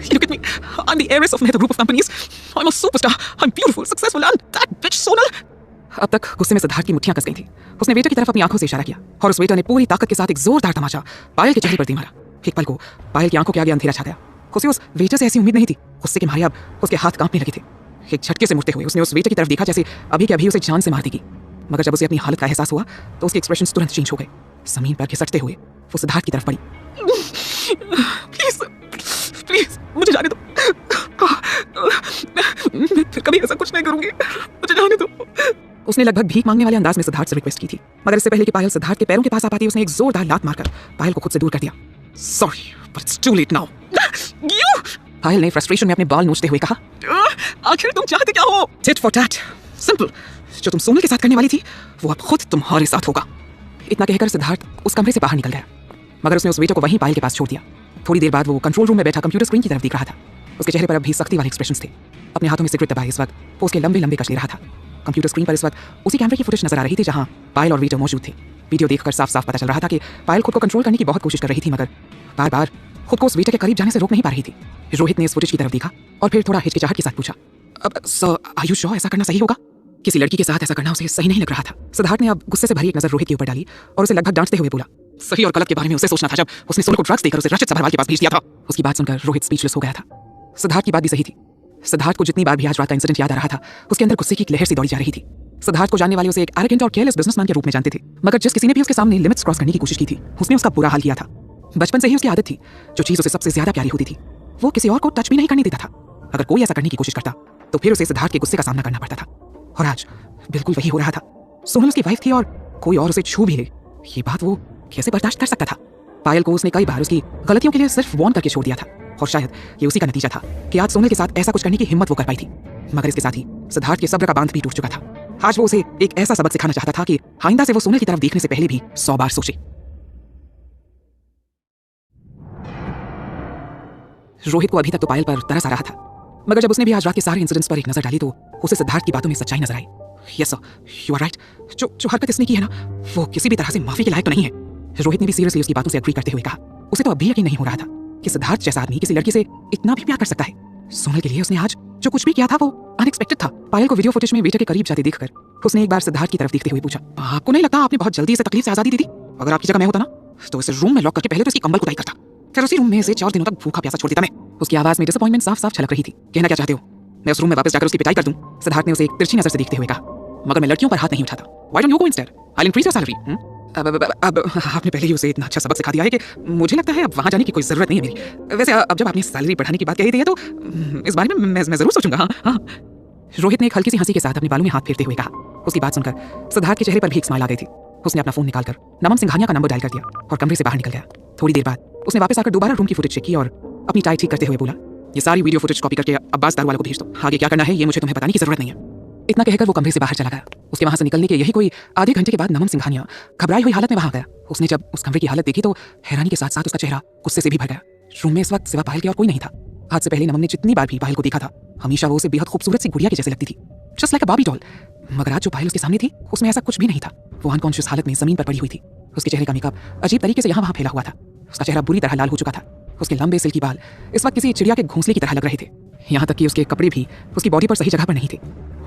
Look at me. I'm the heiress of Mehta Group of companies. I'm a superstar. I'm beautiful, successful, and that bitch Sonal. अब तक गुस्से में सिद्धार्थ की मुट्ठियां कस गई थी। उसने वेटर की तरफ अपनी आंखों से इशारा किया और उस वेटर ने पूरी ताकत के साथ एक जोरदार तमाचा पायल के चेहरे पर दे मारा। एक पल को पायल की आंखों के आगे अंधेरा छा गया। उसे उस वेटर से ऐसी उम्मीद नहीं थी। गुस्से के मारे अब उसके हाथ कांपने लगे थे। एक झटके से मुड़ते हुए उसने उस वेटर की तरफ देखा जैसे अभी के अभी उसे जान से मार देगी। मगर जब उसे अपनी हालत का एहसास हुआ तो उसके एक्सप्रेशन तुरंत चेंज हो गए। जमीन पर घिसटते हुए वो सिद्धार्थ की तरफ बढ़ी। प्लीज मुझे जाने दो, मैं फिर कभी ऐसा कुछ नहीं करूंगी, मुझे जाने दो। उसने लगभग भीख मांगने वाले अंदाज में सिद्धार्थ से रिक्वेस्ट की थी, मगर इससे पहले कि पायल सिद्धार्थ के पैरों के पास आ पाती उसने एक जोरदार लात मारकर पायल को खुद से दूर कर दिया। Sorry but it's too late now. Payal ने फ्रस्ट्रेशन में अपने बाल नोचते हुए कहा, आखिर तुम चाहते क्या हो? Tit for tat, simple. जो तुम सोनल के साथ करने वाली थी वो अब खुद तुम्हारे साथ होगा। इतना कहकर सिद्धार्थ उस कमरे से बाहर निकल गया, मगर उसने उस वेटर को वहीं पायल के पास छोड़ दिया। थोड़ी देर बाद वो कंट्रोल रूम में बैठा कंप्यूटर स्क्रीन की तरफ देख रहा था। उसके चेहरे पर अब भी सख्ती वाले एक्सप्रेशंस थे। अपने हाथों में सिगरेट दबाए इस वक्त वो उसके लंबे लंबे कश ले रहा था। कंप्यूटर स्क्रीन पर इस वक्त उसी कैमरे की फुटेज नजर आ रही थी जहां पायल और वेटर मौजूद थे। वीडियो देखकर साफ साफ पता चल रहा था कि पायल खुद को कंट्रोल करने की बहुत कोशिश कर रही थी, मगर बार बार खुद को उस वेटर के करीब जाने से रोक नहीं पा रही थी। रोहित ने इस फुटेज की तरफ देखा और फिर थोड़ा हिचकिचाहट के साथ पूछा, अब सर आर यू श्योर ऐसा करना सही होगा? किसी लड़की के साथ ऐसा करना उसे सही नहीं लग रहा था। सिद्धार्थ ने अब गुस्से से भरी एक नजर रोहित के ऊपर डाली और उसे लगभग डांटते हुए बोला, सही और गलत के बारे में उसे सोचना था जब उसने सोनल को ड्रग्स देकर उसे रचित सभरवाल के पास भेज दिया था। उसकी बात सुनकर रोहित स्पीचलेस हो गया था। सिद्धार्थ की बात भी सही थी। सिद्धार्थ को जितनी बार भी आज रात का इंसिडेंट याद आ रहा था उसके अंदर गुस्से की एक लहर सी दौड़ी जा रही थी। सिद्धार्थ को जानने वाले उसे एक एरोगेंट और केयरलेस बिजनेसमैन के रूप में जानते थे, मगर जिस किसी ने भी उसके सामने लिमिट्स क्रॉस करने की कोशिश की थी उसने उसका बुरा हाल किया था। बचपन से ही उसकी आदत थी, जो चीज उसे सबसे ज्यादा प्यारी होती थी वो किसी और को टच भी नहीं करने देता था। अगर कोई ऐसा करने की कोशिश करता तो फिर उसे सिद्धार्थ के गुस्से का सामना करना पड़ता था, और आज बिल्कुल वही हो रहा था। सोनल उसकी वाइफ थी और कोई और उसे छू भी ले, ये बात वो कैसे बर्दाश्त कर सकता था? पायल को उसने कई बार उसकी गलतियों के लिए सिर्फ वार्न करके छोड़ दिया था, और शायद ये उसी का नतीजा था कि आज सोनल के साथ ऐसा कुछ करने की हिम्मत वो कर पाई थी। मगर इसके साथ ही सिद्धार्थ के सब्र का बांध भी टूट चुका था। आज वो उसे एक ऐसा सबक सिखाना चाहता था कि आइंदा से वो सोनल की तरफ देखने से पहले भी 100 बार सोचे। रोहित को अभी तक तो पायल पर तरस आ रहा था, मगर जब उसने भी आज रात के सारे इंसिडेंट्स पर एक नजर डाली तो उसे सिद्धार्थ की बातों में सच्चाई नजर आई। Yes sir, you are right. जो हरकत इसने की है ना वो किसी भी तरह से माफी के लायक तो नहीं है। रोहित ने भी सीरियसली उसकी बातों से एग्री करते हुए कहा। उसे तो अभी यकीन नहीं हो रहा था कि सिद्धार्थ जैसा आदमी किसी लड़की से इतना भी प्यार कर सकता है। सोनल के लिए उसने आज जो कुछ भी किया था वो अनएक्सपेक्टेड था। पायल को वीडियो फुटेज में वेटर के करीब जाते देखकर उसने एक बार सिद्धार्थ की तरफ देखते हुए पूछा, आपको नहीं लगता आपने बहुत जल्दी इसे तकलीफ से आजादी दी थी? अगर आपकी जगह मैं होता ना तो इसे रूम में लॉक करके पहले तो इसकी कंबल कुताई करता, फिर उसी रूम में इसे 4 दिनों तक भूखा प्यासा छोड़ देता मैं। उसकी आवाज में डिसअपॉइंटमेंट साफ साफ छलक रही थी। कहना क्या चाहते हो? मैं उस रूम में वापस जाकर उसकी पिटाई कर दूं? सिद्धार्थ ने उसे एक तिरछी नजर से देखते हुए कहा, मगर मैं लड़कियों पर हाथ नहीं उठाता। Why don't you go instead? I'll increase your salary. अब आपने पहले ही उसे इतना अच्छा सबक सिखा दिया है कि मुझे लगता है अब वहाँ जाने की कोई जरूरत नहीं है मेरी। वैसे अब जब आपने सैलरी बढ़ाने की बात कही दी है तो इस बारे में मैं जरूर सोचूंगा। हाँ। रोहित ने एक हल्की सी हंसी के साथ अपने बालों में हाथ फेरते हुए कहा। उसकी बात सुनकर सिद्धार्थ के चेहरे पर भी एक स्माइल आ गई थी। उसने अपना फोन निकालकर नमन सिंघानिया का नंबर डायल कर दिया और कमरे से बाहर निकल गया। थोड़ी देर बाद उसने वापस आकर दोबारा रूम की फुटेज चेक की और अपनी टाई ठीक करते हुए बोला, ये सारी वीडियो फुटेज कॉपी करके अब्बास दारू वालों को भेज दो। आगे क्या करना है ये मुझे तुम्हें बताने की जरूरत नहीं है। इतना कहकर वो कमरे से बाहर चला गया। उसके वहां से निकलने के यही कोई आधे घंटे के बाद नमन सिंघानिया घबराई हुई हालत में वहां गया। उसने जब उस कमरे की हालत देखी तो हैरानी के साथ साथ उसका चेहरा गुस्से से भी भर गया। रूम में इस वक्त सिवा पायल के और कोई नहीं था। आज से पहले नमन ने जितनी बार भी पायल को देखा था, हमेशा वो उसे बेहद खूबसूरत सी गुड़िया की जैसे लगती थी, जस्ट लाइक अ बार्बी डॉल। मगर आज जो पायल उसके सामने थी उसमें ऐसा कुछ भी नहीं था। वो अनकॉन्शियस हालत में जमीन पर पड़ी हुई थी। उसके चेहरे का मेकअप अजीब तरीके से यहाँ वहाँ फैला हुआ था। उसका चेहरा बुरी तरह लाल हो चुका था। उसके लंबे सिल्की बाल इस वक्त किसी चिड़िया के घोंसले की तरह लग रहे थे। यहाँ तक कि उसके कपड़े भी उसकी बॉडी पर सही जगह पर नहीं थे।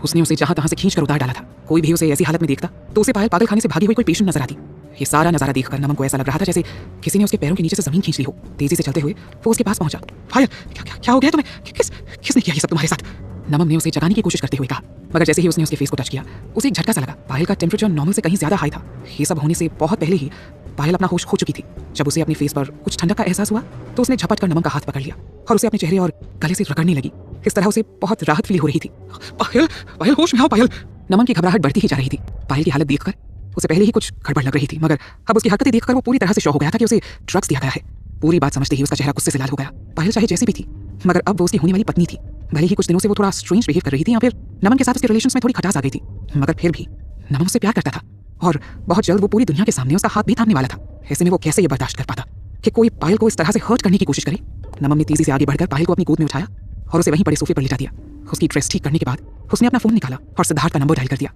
उसने उसे जहाँ तहाँ से खींच कर उतार डाला था। कोई भी उसे ऐसी हालत में देखता तो उसे पायल पागल खाने से भागी हुई कोई पेशेंट नजर आती। ये सारा नजारा देखकर नमन को ऐसा लग रहा था जैसे किसी ने उसके पैरों के नीचे से जमीन खींच ली हो। तेजी से चलते हुए वो उसके पास पहुंचा। पायल, क्या हो गया तुम्हें? किसने किया ये सब तुम्हारे साथ? नमन ने उसे जगाने की कोशिश करते हुए कहा, मगर जैसे ही उसने उसके फेस को टच किया उसे एक झटका सा लगा। पायल का टेम्परेचर नॉर्मल से कहीं ज्यादा हाई था। ये सब होने से बहुत पहले ही पायल अपना होश खो चुकी थी। जब उसे अपने फेस पर कुछ ठंडक का एहसास हुआ तो उसने झपट कर नमन का हाथ पकड़ लिया और उसे अपने चेहरे और गले से रगड़ने लगी। इस तरह उसे बहुत राहत फील हो रही थी। पायल, होश में आओ पायल। नमन की घबराहट बढ़ती ही जा रही थी। पायल की हालत देखकर उसे पहले ही कुछ गड़बड़ लग रही थी, मगर अब उसकी हरकतें देखकर वो पूरी तरह से शॉक हो गया था कि उसे ड्रग्स दिया गया है। पूरी बात समझते ही उसका चेहरा गुस्से से लाल हो गया। पायल चाहे जैसी भी थी, मगर अब वो उसकी होने वाली पत्नी थी। भले ही कुछ दिनों से वो थोड़ा स्ट्रेंज बिहेव कर रही थी या फिर नमन के साथ उसके रिलेशंस में थोड़ी खटास आ गई थी, मगर फिर भी नमन उससे प्यार करता था और बहुत जल्द वो पूरी दुनिया के सामने उसका हाथ भी थामने वाला था। ऐसे में वो कैसे ये बर्दाश्त कर पाता कि कोई पायल को इस तरह से हर्ट करने की कोशिश करे। नमन ने तेजी से आगे बढ़कर पायल को अपनी गोद में उठाया और उसे वहीं पड़े सोफे पर लिटा दिया। उसकी ड्रेस ठीक करने के बाद उसने अपना फोन निकाला और सिद्धार्थ का नंबर डायल कर दिया।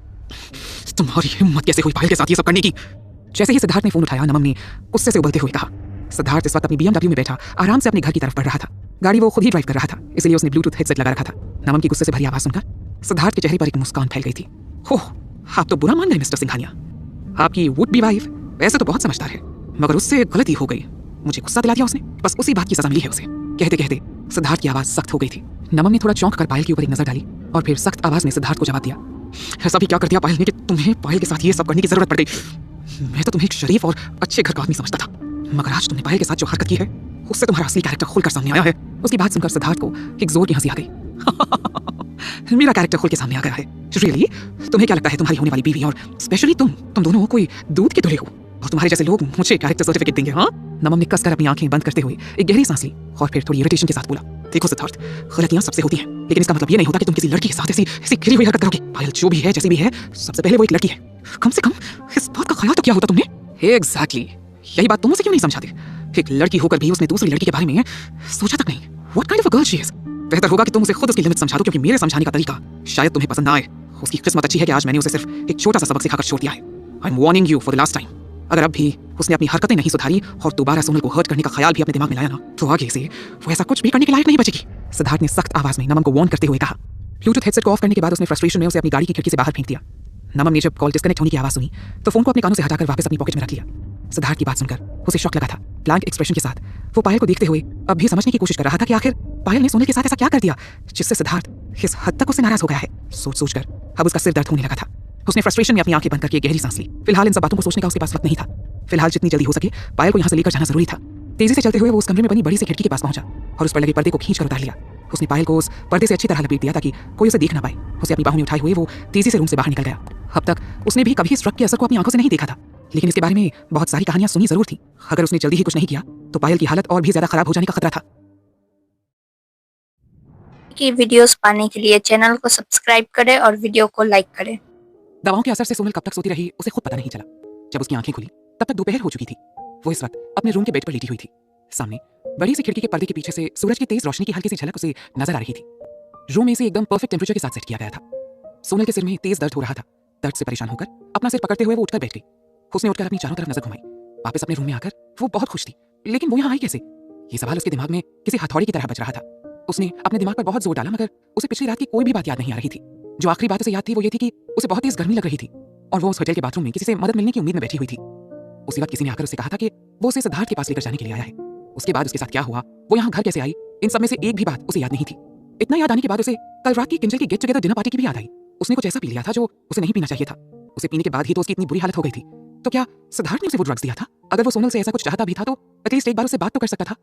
तुम्हारी हिम्मत कैसे हुई पायल के साथ ये सब करने की? जैसे ही सिद्धार्थ ने फोन उठाया, नमन ने गुस्से से उबलते हुए कहा। सिद्धार्थ इस वक्त अपनी BMW में बैठा आराम से अपने घर की तरफ बढ़ रहा था। गाड़ी वो खुद ही ड्राइव कर रहा था, इसलिए उसने ब्लूटूथ हेडसेट लगा रखा था। नमन की गुस्से से भरी आवाज सुनकर सिद्धार्थ के चेहरे पर एक मुस्कान फैल गई थी। ओह, आप तो बुरा मान गए मिस्टर सिंघानिया। आपकी वुड बी वाइफ वैसे तो बहुत समझदार है, मगर उससे गलती हो गई। मुझे गुस्सा दिला दिया उसने, बस उसी बात की सजा मिली है उसे। कहते कहते सिद्धार्थ की आवाज सख्त हो गई थी। नमन ने थोड़ा चौंक कर पायल के ऊपर एक नजर डाली और फिर सख्त आवाज में सिद्धार्थ को जवाब दिया। ऐसा भी क्या कर दिया पायल ने कि तुम्हें पायल के साथ ये सब करने की जरूरत पड़ गई? मैं तो तुम्हें एक शरीफ और अच्छे घर का आदमी समझता था, मगर आज तुमने पायल के साथ जो हरकत की है उससे तुम्हारा असली कैरेक्टर खुलकर सामने आया है। उसकी बात सुनकर सिद्धार्थ को एक जोर की हंसी आ गई। मेरा कैरेक्टर खुल के सामने आ गया है? रियली? तुम्हें क्या लगता है तुम्हारी होने वाली बीवी और स्पेशली तुम दोनों कोई दूध के धुले हो और तुम्हारे जैसे लोग मुझे कैरेक्टर सर्टिफिकेट देंगे? हाँ? नमन ने कसकर अपनी आंखें बंद करते हुए एक गहरी सांस ली और फिर थोड़ी इरिटेशन के साथ बोला, देखो सिद्धार्थ, गलतियां सबसे होती हैं, लेकिन इसका मतलब ये नहीं होता कि तुम किसी लड़की के साथ ऐसी गिरी हुई हरकत करोगे। पायल जो भी है, जैसी भी है, सबसे पहले वो एक लड़की है। कम से कम इस बात का ख्याल तो किया होता तुमने? एग्जैक्टली, यही बात तुम उसे क्यों नहीं समझाते? एक लड़की होकर भी उसने दूसरी लड़की के बारे में सोचा तक नहीं। What kind of a girl she is? बेहतर होगा कि तुम उसे खुद उसकी लिमिट समझा दो, क्योंकि मेरे समझाने का तरीका शायद तुम्हें पसंद ना आए। उसकी किस्मत अच्छी है कि आज मैंने उसे सिर्फ एक छोटा सा सबक सिखाकर छोड़ दिया है। I am warning you for the last time. अगर अब भी उसने अपनी हरकतें नहीं सुधारी और दोबारा सोनल को हर्ट करने का ख्याल भी अपने दिमाग में लाया ना, तो आगे से वो ऐसा कुछ भी करने के लायक नहीं बचेगी। सिद्धार्थ ने सख्त आवाज में नमन को वार्न करते हुए कहा। ब्लूटूथ हेडसेट को ऑफ करने के बाद उसने फ्रस्ट्रेशन में उसे अपनी गाड़ी की खिड़की से बाहर फेंक दिया। नमन ने जब कॉल डिस्कनेक्ट होने की आवाज सुनी तो फोन को अपने कानों से हटाकर वापस अपनी पॉकेट में रख लिया। सिद्धार्थ की बात सुनकर उसे शॉक लगा था। ब्लैंक एक्सप्रेशन के साथ वो पायल को देखते हुए अब भी समझने की कोशिश कर रहा था कि आखिर पायल ने सोनल के साथ ऐसा क्या कर दिया जिससे सिद्धार्थ इस हद तक उससे नाराज हो गया है। सोच कर अब उसका सिर दर्द होने लगा था। उसने फ्रस्ट्रेशन में अपनी आंखें बंद करके एक गहरी सांस ली। फिलहाल इन सब बातों को सोचने का उसके पास वक्त नहीं था। फिलहाल जितनी जल्दी हो सके पायल को यहाँ से लेकर जाना जरूरी था। तेजी से चलते हुए वो उस कमरे में बनी बड़ी सी खिड़की के पास पहुंचा और उस पर लगे पर्दे को खींच कर उतार लिया। उसने पायल को उस पर्दे से अच्छी तरह लपेट दिया ताकि कोई उसे देख ना पाए। उसे अपनी बाहों में उठाए हुए वो तेजी से रूम से बाहर निकल गया। अब तक उसने भी कभी इस ड्रग के असर को अपनी आंखों से नहीं देखा था, लेकिन इसके बारे में बहुत सारी कहानियां सुनी जरूर थी। अगर उसने जल्दी ही कुछ नहीं किया तो पायल की हालत और भी ज्यादा खराब हो जाने का खतरा था। की वीडियोस पाने के लिए चैनल को सब्सक्राइब करें और वीडियो को लाइक करें। दवाओं के असर से सोनल कब तक सोती रही उसे खुद पता नहीं चला। जब उसकी आंखें खुली तब तक दोपहर हो चुकी थी। वो इस वक्त अपने रूम के बेड पर लेटी हुई थी। सामने बड़ी सी खिड़की के पर्दे के पीछे से सूरज की तेज रोशनी की हल्की सी झलक उसे नजर आ रही थी। रूम में से एकदम परफेक्ट टेंपरेचर के साथ सेट किया गया था। सोनल के सिर में तेज दर्द हो रहा था। दर्द से परेशान होकर अपना सिर पकड़ते हुए वो उठकर बैठ गई। उसने उठकर अपनी चारों तरफ नजर घुमाई। वापस अपने रूम में आकर वो बहुत खुश थी, लेकिन वो यहाँ आई कैसे? ये सवाल उसके दिमाग में किसी हथौड़ी की तरह बज रहा था। उसने अपने दिमाग पर बहुत जोर डाला, मगर उसे पिछली रात की कोई भी बात याद नहीं आ रही थी। जो आखिरी बात उसे याद थी वो ये थी कि उसे बहुत तेज गर्मी लग रही थी और वो उस होटल के बाथरूम में किसी से मदद मिलने की उम्मीद में बैठी हुई थी। उसी वक्त किसी ने आकर उससे कहा था कि वो उसे सिद्धार्थ के पास लेकर जाने के लिए आया है। उसके बाद उसके साथ क्या हुआ, वो यहाँ घर कैसे आई, इन सब में से एक भी बात उसे याद नहीं थी। इतना याद आने के बाद उसे कल रात की किंजल की गेट टुगेदर डिनर पार्टी की भी याद आई। उसने कुछ ऐसा पी लिया था जो उसे नहीं पीना चाहिए था। उसे पीने के बाद ही तो उसकी इतनी बुरी हालत हो गई थी। तो क्या सिद्धार्थ ने उसे वो ड्रग्स दिया था? अगर वो सोनल से ऐसा कुछ चाहता भी था तो एटलीस्ट एक बार उससे बात तो कर सकता था।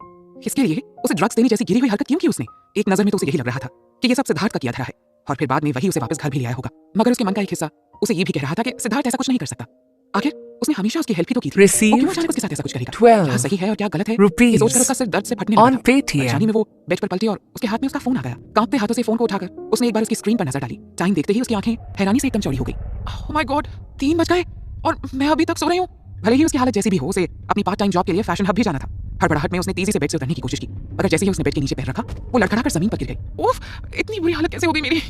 इसके लिए उसे ड्रग्स देने जैसी गिरी हुई हरकत क्यों की उसने? एक नजर में तो उसे यही लग रहा था कि ये सब सिद्धार्थ का किया धरा है और फिर बाद में वही उसे वापस घर भी ले आया होगा। मगर उसके मन का एक हिस्सा उसे ये भी कह रहा था कि सिद्धार्थ ऐसा कुछ नहीं कर सकता। आखिर उसने हमेशा उसकी हेल्प ही तो की थी। वो क्यों अचानक उसके साथ ऐसा कुछ करेगा? क्या सही है और क्या गलत है ये सोचकर उसका सिर दर्द से फटने लगा। परेशानी में वो बेड पर पलटी और उसके हाथ में उसका फोन आ गया। कांपते हाथों से फोन को उठाकर उसने एक बार उसकी स्क्रीन पर नजर डाली। टाइम देखते ही उसकी आंखें हैरानी से एकदम चौड़ी हो गई। ओह माय गॉड, 3 बज गए और मैं अभी तक सो रही हूँ। भले ही उसकी हालत जैसी भी हो, उसे अपनी पार्ट टाइम जॉब के लिए फैशन हब भी जाना था, हड़बड़ाहट में उसने तेजी से बेड से उतरने की कोशिश की, मगर जैसे ही उसने बेड के नीचे पैर रखा वो लड़खड़ाकर जमीन पर गिर गई। उफ, इतनी बुरी हालत कैसे हो गई मेरी।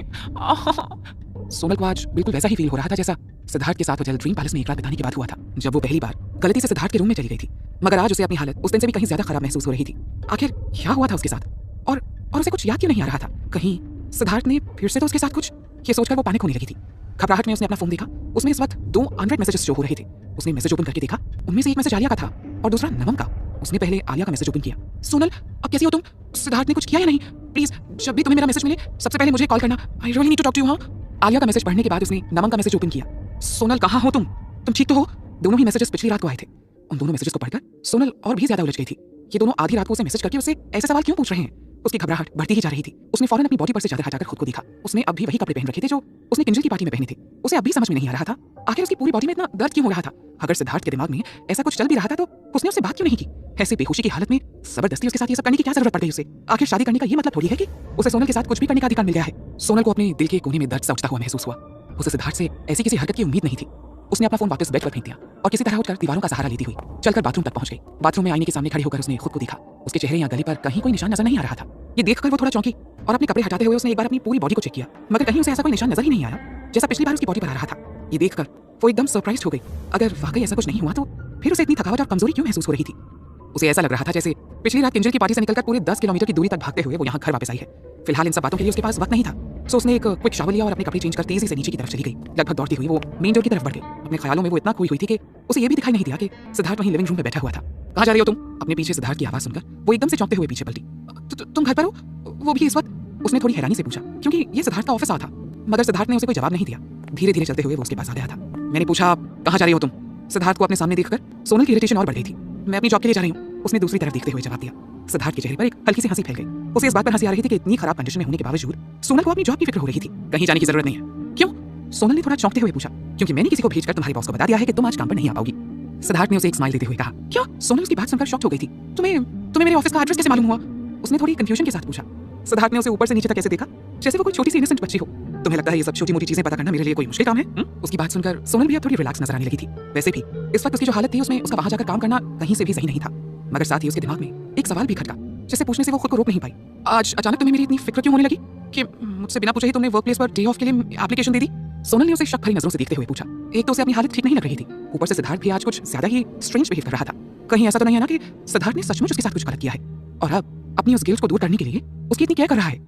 सोनल को आज बिल्कुल वैसा ही फील हो रहा था जैसा सिद्धार्थ के साथ होटल ड्रीम पैलेस में एक रात बिताने के बाद हुआ था, जब वो पहली बार गलती से सिद्धार्थ के रूम में चली गई थी। मगर आज उसे अपनी हालत उस दिन से भी कहीं ज्यादा खराब महसूस हो रही थी। आखिर क्या हुआ था उसके साथ, और उसे कुछ याद क्यों नहीं आ रहा था। कहीं सिद्धार्थ ने फिर से तो उसके साथ कुछ, ये सोचकर वो पैनिक होने लगी थी। घबराहट में उसने अपना फोन देखा, उसमें इस वक्त 2 अनरेड मैसेजेस शो हो रहे थे। उसने मैसेज ओपन करके देखा, उनमें से एक मैसेज आलिया का था और दूसरा नमन का। उसने पहले आलिया का मैसेज ओपन किया। सोनल, अब कैसी हो तुम? सिद्धार्थ ने कुछ किया या नहीं? प्लीज जब भी तुम्हें मेरा मैसेज मिले सबसे पहले मुझे कॉल करना। I really need to talk to you. हाँ। आलिया का मैसेज पढ़ने के बाद उसने नमन का मैसेज ओपन किया। सोनल, कहाँ हो तुम ठीक तो हो? दोनों ही मैसेजेस पिछली रात को आए थे। उन दोनों मैसेजेस को पढ़कर सोनल और भी ज्यादा उलझ गई थी। ये दोनों आधी रात को उसे मैसेज करके उससे ऐसे सवाल क्यों पूछ रहे हैं? उसकी घबराहट बढ़ती ही जा रही थी। उसने फौरन अपनी बॉडी पर से चादर हटाकर खुद को देखा। उसने अब भी वही कपड़े पहन रखे थे जो उसने किंजल की पार्टी में पहने थे। उसे अब भी समझ में नहीं आ रहा था आखिर उसकी पूरी बॉडी में इतना दर्द क्यों हो रहा था। अगर सिद्धार्थ के दिमाग में ऐसा कुछ चल भी रहा था तो उसने उससे बात क्यों नहीं की? ऐसे बेहोशी की हालत में जबरदस्ती उसके साथ ये सब करने की क्या जरूरत पड़ गई उसे? आखिर शादी करने का ये मतलब थोड़ी है कि उसे सोनल के साथ कुछ भी करने का अधिकार मिल गया है। सोनल को अपने दिल के कोने में दर्द सा उठता हुआ महसूस हुआ। उसे सिद्धार्थ से ऐसी किसी हरकत की उम्मीद नहीं थी। उसने अपना फोन वापस बेड पर फेंक दिया और किसी तरह उठकर दीवारों का सहारा लेती हुई चलकर बाथरूम तक पहुंच गई। बाथरूम में आईने के सामने खड़ी होकर उसने खुद को देखा। उसके चेहरे या गले पर कहीं कोई निशान नजर नहीं आ रहा था। ये देखकर वो थोड़ा चौंकी और अपने कपड़े हटाते हुए उसने एक बार अपनी पूरी बॉडी को चेक किया, मगर कहीं उसे ऐसा कोई निशान नजर ही नहीं आया जैसा पिछली बार उसकी बॉडी पर आ रहा था। ये देखकर वो एकदम सरप्राइज हो गई। अगर वाकई ऐसा कुछ नहीं हुआ तो फिर उसे इतनी थकावट और कमजोरी क्यों महसूस हो रही थी? उसे ऐसा लग रहा था जैसे पिछली रात किंजल की पार्टी से निकलकर पूरे 10 किलोमीटर की दूरी तक भागते हुए वो यहाँ घर वापस आई है। फिलहाल इन सब बातों के लिए उसके पास वक्त नहीं था। सो उसने एक क्विक शावर लिया और अपने कपड़े चेंज कर तेजी से नीचे की तरफ चली गई। लगभग दौड़ती हुई वो मेन डोर की तरफ बढ़ गई। अपने ख्यालों में वो इतना खोई हुई थी कि उसे ये भी दिखाई नहीं दिया कि सिद्धार्थ वहीं लिविंग रूम में बैठा हुआ था। कहाँ जा रही हो तुम? अपने पीछे सिद्धार्थ की आवाज सुनकर वो एकदम से चौंकते हुए पीछे पलटी। तुम घर पर हो? वो भी इस वक्त? उसने थोड़ी हैरानी से पूछा क्योंकि ये सिद्धार्थ का ऑफिस आ था। मगर सिद्धार्थ ने उसे कोई जवाब नहीं दिया। धीरे धीरे चलते हुए वो उसके पास आ गया था। मैंने पूछा, कहाँ जा रही हो तुम? सिद्धार्थ को अपने सामने देखकर सोनल की इरिटेशन और बढ़ गई थी। मैं अपनी जॉब के लिए जा रही हूँ, उसने दूसरी तरफ देखते हुए जवाब दिया। सिद्धार्थ के चेहरे पर एक हल्की सी हंसी फैल गई। उसे इस बात पर हंसी आ रही थी कि इतनी खराब कंडीशन में होने के बावजूद सोनल को अपनी जॉब की फिक्र हो रही थी। कहीं जाने की जरूरत नहीं है। क्यों? सोनल ने थोड़ा चौंकते हुए पूछा। क्योंकि मैंने किसी को भेजकर तुम्हारे बॉस को बता दिया है कि तुम आज काम पर नहीं आ पाओगी। सिद्धार्थ ने उसे एक स्माइल देते हुए कहा। क्या? सोनल उसकी बात सुनकर शॉक्ड हो गई थी। तुम्हें मेरे ऑफिस का एड्रेस कैसे मालूम हुआ? उसने थोड़ी कंफ्यूजन के साथ पूछा। सिद्धार्थ ने उसे ऊपर से नीचे तक ऐसे देखा जैसे वो कोई छोटी सी इनोसेंट बच्ची हो। तुम्हें लगता है ये सब छोटी मोटी चीजें पता करना मेरे लिए कोई मुश्किल काम है? उसकी बात सुनकर सोनल भी अब थोड़ी रिलैक्स नजर आने लगी थी। वैसे भी इस वक्त उसकी जो हालत थी उसमें उसका वहां जाकर काम करना कहीं से भी सही नहीं था। मगर साथ ही उसके दिमाग में एक सवाल भी खटका जिसे पूछने से वो खुद को रोक नहीं पाई। आज अचानक तुम्हें मेरी इतनी फिक्र क्यों होने लगी कि मुझसे बिना पूछे ही तुमने work place per day of के लिए एप्लीकेशन दे दी? सोनल ने उसे शक भरी नजरों से देखते हुए पूछा। एक तो उसे अपनी हालत ठीक नहीं लग रही थी, ऊपर से सिद्धार्थ भी आज कुछ ज्यादा ही स्ट्रेंज बिहेव कर रहा था। कहीं ऐसा तो नहीं है ना कि सिद्धार्थ ने सचमुच उसके साथ कुछ गलत किया है और अब अपनी उस गिल्ट को दूर करने के लिए उसकी इतनी केयर कर रहा है?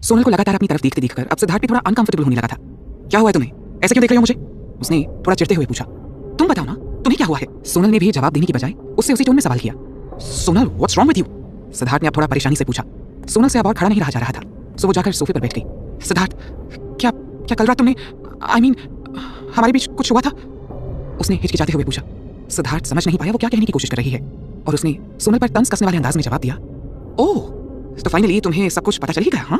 सोनल को लगातार अपनी तरफ देखते देखकर अब सिद्धार्थ भी थोड़ा अनकंफर्टेबल होने लगा था। क्या हुआ है तुम्हें? ऐसे क्यों देख रही हो मुझे? उसने थोड़ा चिढ़ते हुए पूछा। तुम बताओ ना, तुम्हें क्या हुआ है? सोनल ने भी जवाब देने की बजाय उससे उसी टोन में सवाल किया। Sonal, what's wrong with you? Siddharth ने अब थोड़ा परेशानी से पूछा। सोनल से अब और खड़ा नहीं रहा जा रहा था, सो वो जाकर सोफे पर बैठ गई। सिद्धार्थ, क्या कल रात तुमने हमारे बीच कुछ हुआ था? उसने हिचकिचाते हुए पूछा। सिद्धार्थ समझ नहीं पाया वो क्या कहने की कोशिश कर रही है और उसने सोनल पर तंज कसने वाले अंदाज में जवाब दिया। ओह, तो फाइनली तुम्हें सब कुछ पता चल ही गया? हाँ,